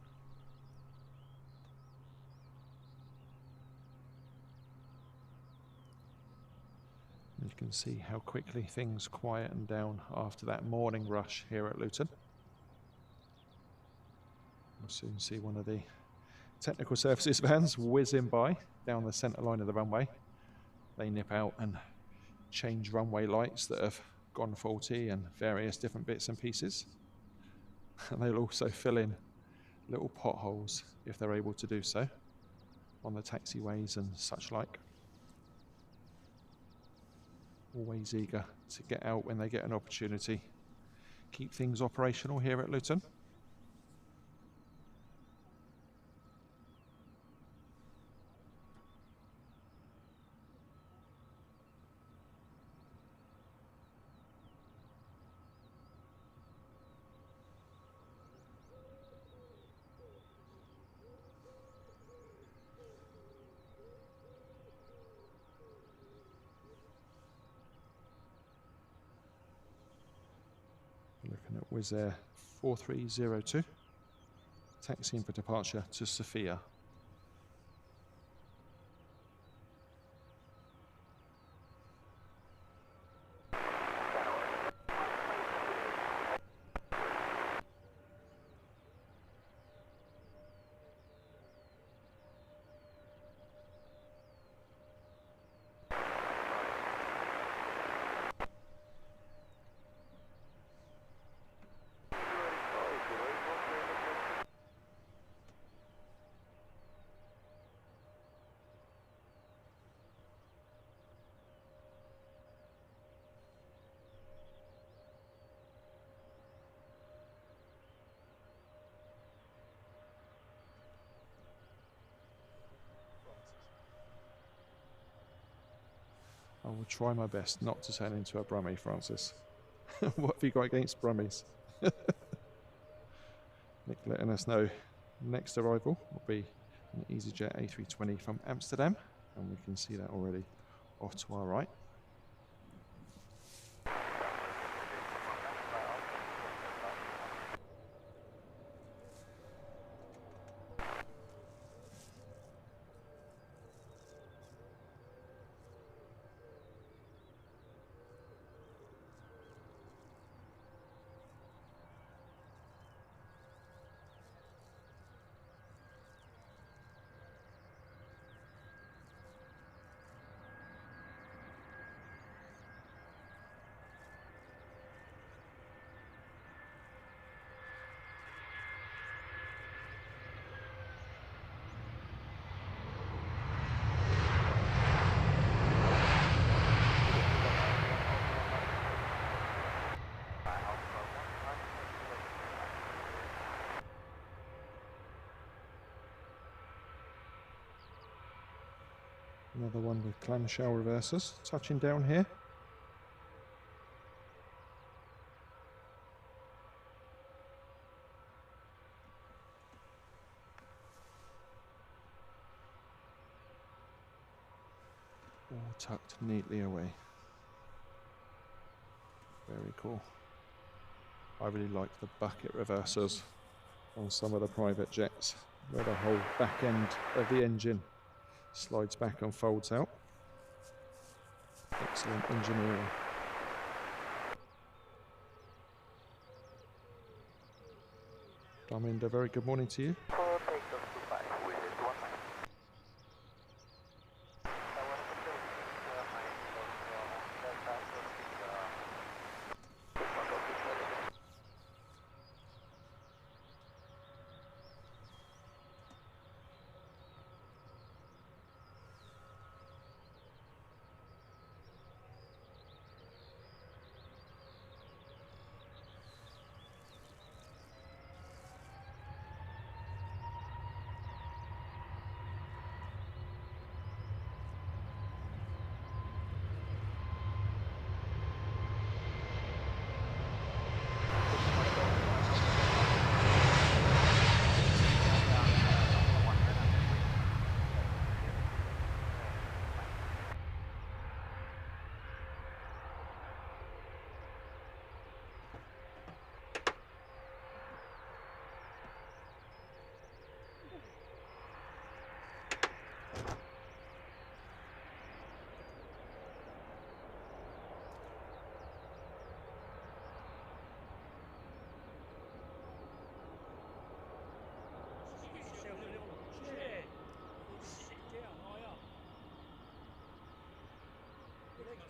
You can see how quickly things quieten down after that morning rush here at Luton. We'll soon see one of the technical services vans whizzing by down the centre line of the runway. They nip out and change runway lights that have gone faulty and various different bits and pieces. And they'll also fill in little potholes if they're able to do so on the taxiways and such like. Always eager to get out when they get an opportunity. Keep things operational here at Luton. Looking at Wizz Air 4302, taxiing for departure to Sofia. I will try my best not to turn into a Brummie, Francis. What have you got against Brummies? Nick letting us know next arrival will be an EasyJet A320 from Amsterdam, and we can see that already off to our right. Another one with clamshell reversers touching down here. All tucked neatly away. Very cool. I really like the bucket reversers on some of the private jets, where the whole back end of the engine slides back and folds out. Excellent engineering. Darminda, very good morning to you.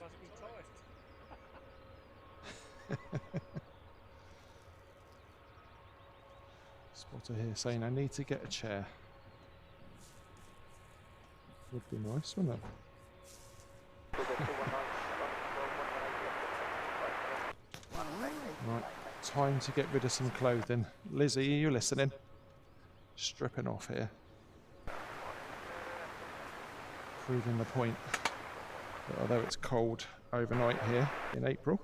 Must be tired. Spotter here saying I need to get a chair. Would be nice, wouldn't it? Right, time to get rid of some clothing. Lizzie, are you listening? Stripping off here. Proving the point that although it's cold overnight here in April,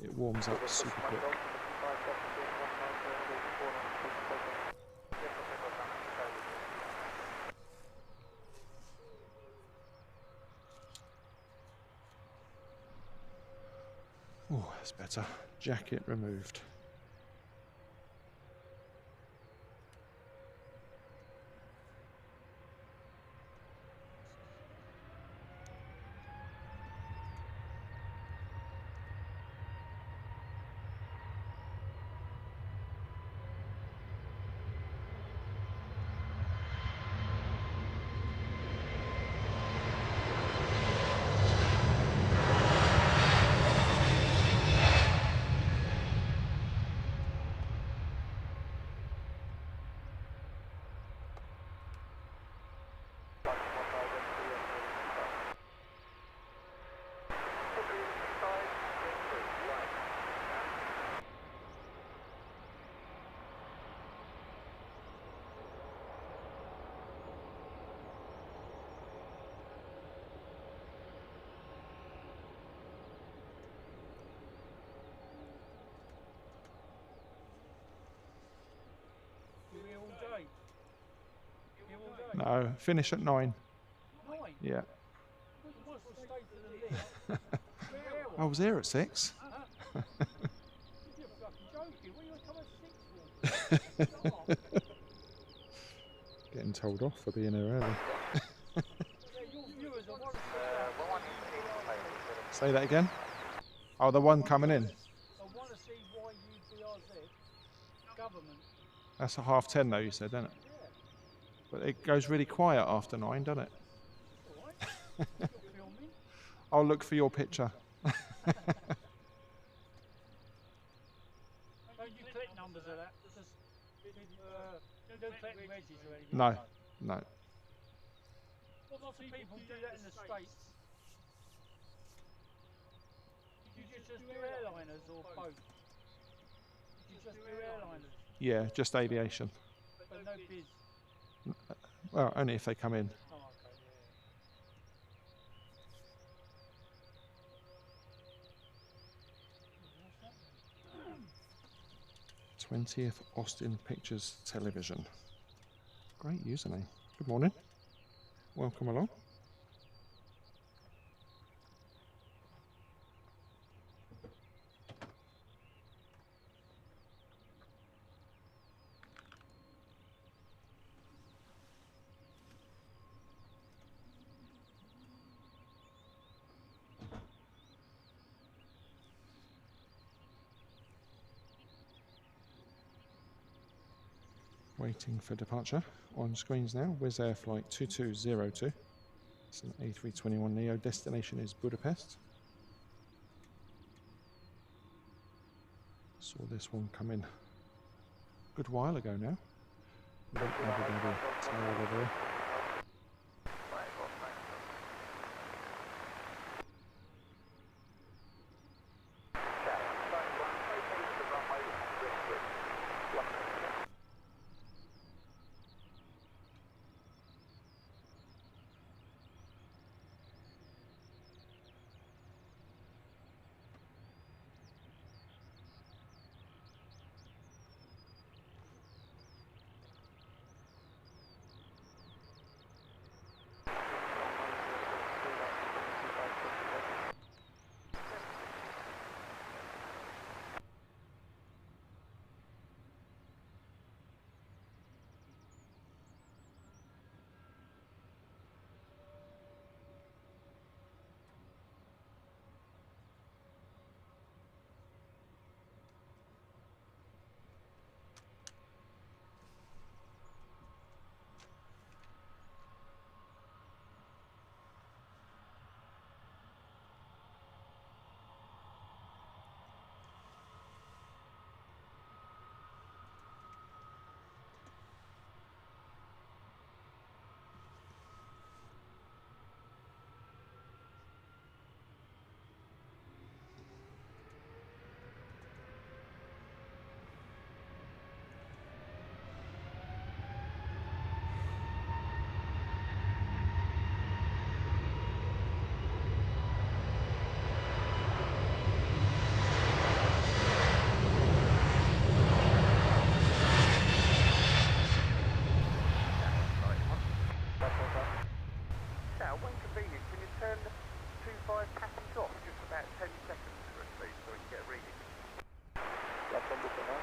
it warms up super quick. Oh, that's better. Jacket removed. You here all day? You here all day? No, finish at 9. 9? Yeah. What's the state of the lift? I was here at 6. You're fucking joking. What are you coming at 6 for? Getting told off for being here early. Yeah, your viewers are one Say that again? Oh, the one coming in. I want to see why UBRZ government. That's a 10:30 though, you said, isn't it? Yeah. But it goes really quiet after 9, doesn't it? All right. You're filming. I'll look for your picture. Don't you collect numbers of that? Just don't collect wedges or anything. No, no. Lots of people do that in the States. Do you just do airliners or both? Do you just do airliners? Yeah, just aviation. But no biz? Well, only if they come in. Oh, okay, yeah. 20th Austin Pictures Television. Great username. Good morning. Welcome along. Waiting for departure. On screens now, Wizz Air Flight 2202. It's an A321neo. Destination is Budapest. Saw this one come in a good while ago now. Late Abu Dhabi tail livery. inconvenient, can you turn the 25 passage off just for about 10 seconds for us, please, so we can get a reading? That's on the now.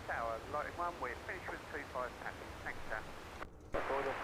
Tower, lighting 1, we're finished with 25 passage. Thanks, Sam. Order.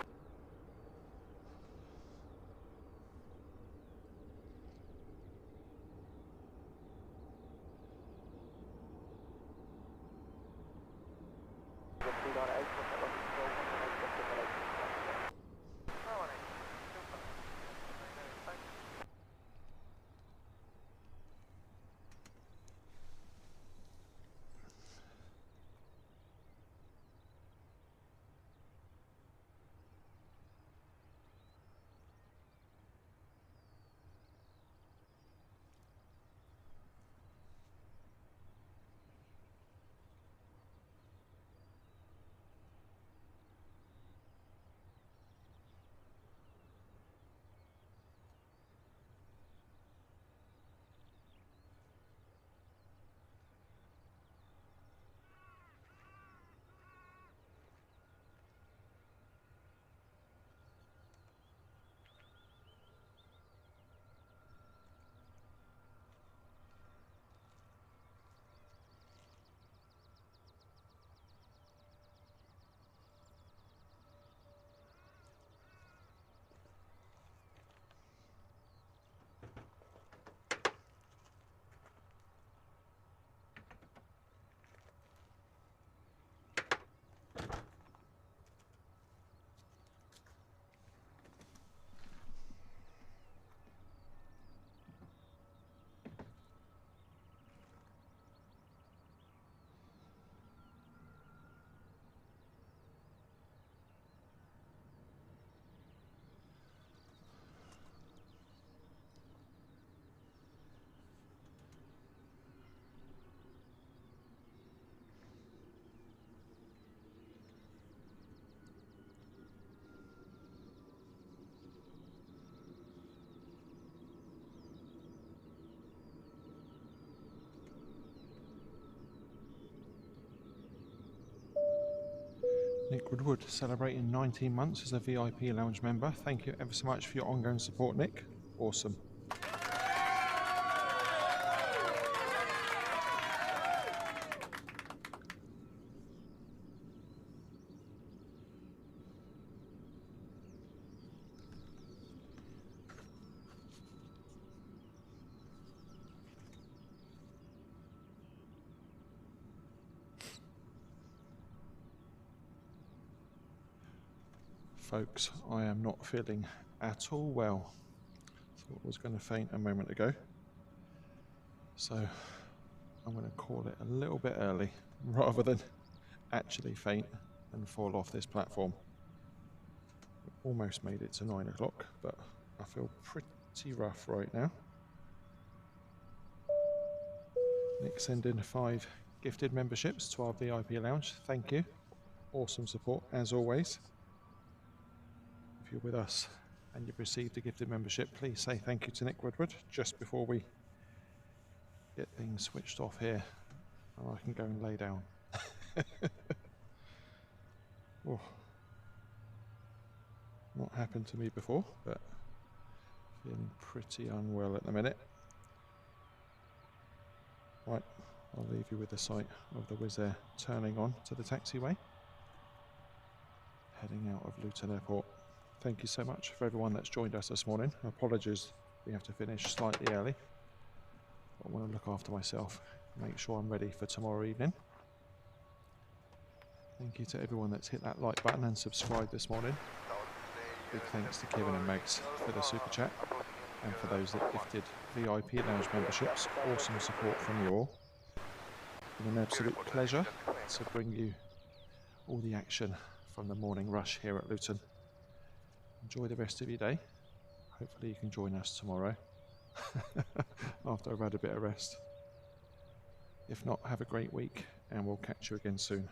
Nick Woodward celebrating 19 months as a VIP lounge member. Thank you ever so much for your ongoing support, Nick. Awesome. Folks, I am not feeling at all well. Thought I was going to faint a moment ago. So I'm going to call it a little bit early rather than actually faint and fall off this platform. Almost made it to 9 o'clock, but I feel pretty rough right now. Nick sending 5 gifted memberships to our VIP lounge. Thank you. Awesome support as always. If you're with us and you've received a gifted membership, please say thank you to Nick Woodward just before we get things switched off here and I can go and lay down. Oh, not happened to me before, but feeling pretty unwell at the minute. Right, I'll leave you with the sight of the Wizz Air turning on to the taxiway, heading out of Luton Airport. Thank you so much for everyone that's joined us this morning. Apologies, we have to finish slightly early. But I want to look after myself, make sure I'm ready for tomorrow evening. Thank you to everyone that's hit that like button and subscribed this morning. Big thanks to Kevin and Megs for the super chat, and for those that gifted VIP lounge memberships. Awesome support from you all. It's been an absolute pleasure to bring you all the action from the morning rush here at Luton. Enjoy the rest of your day. Hopefully you can join us tomorrow after I've had a bit of rest. If not, have a great week and we'll catch you again soon.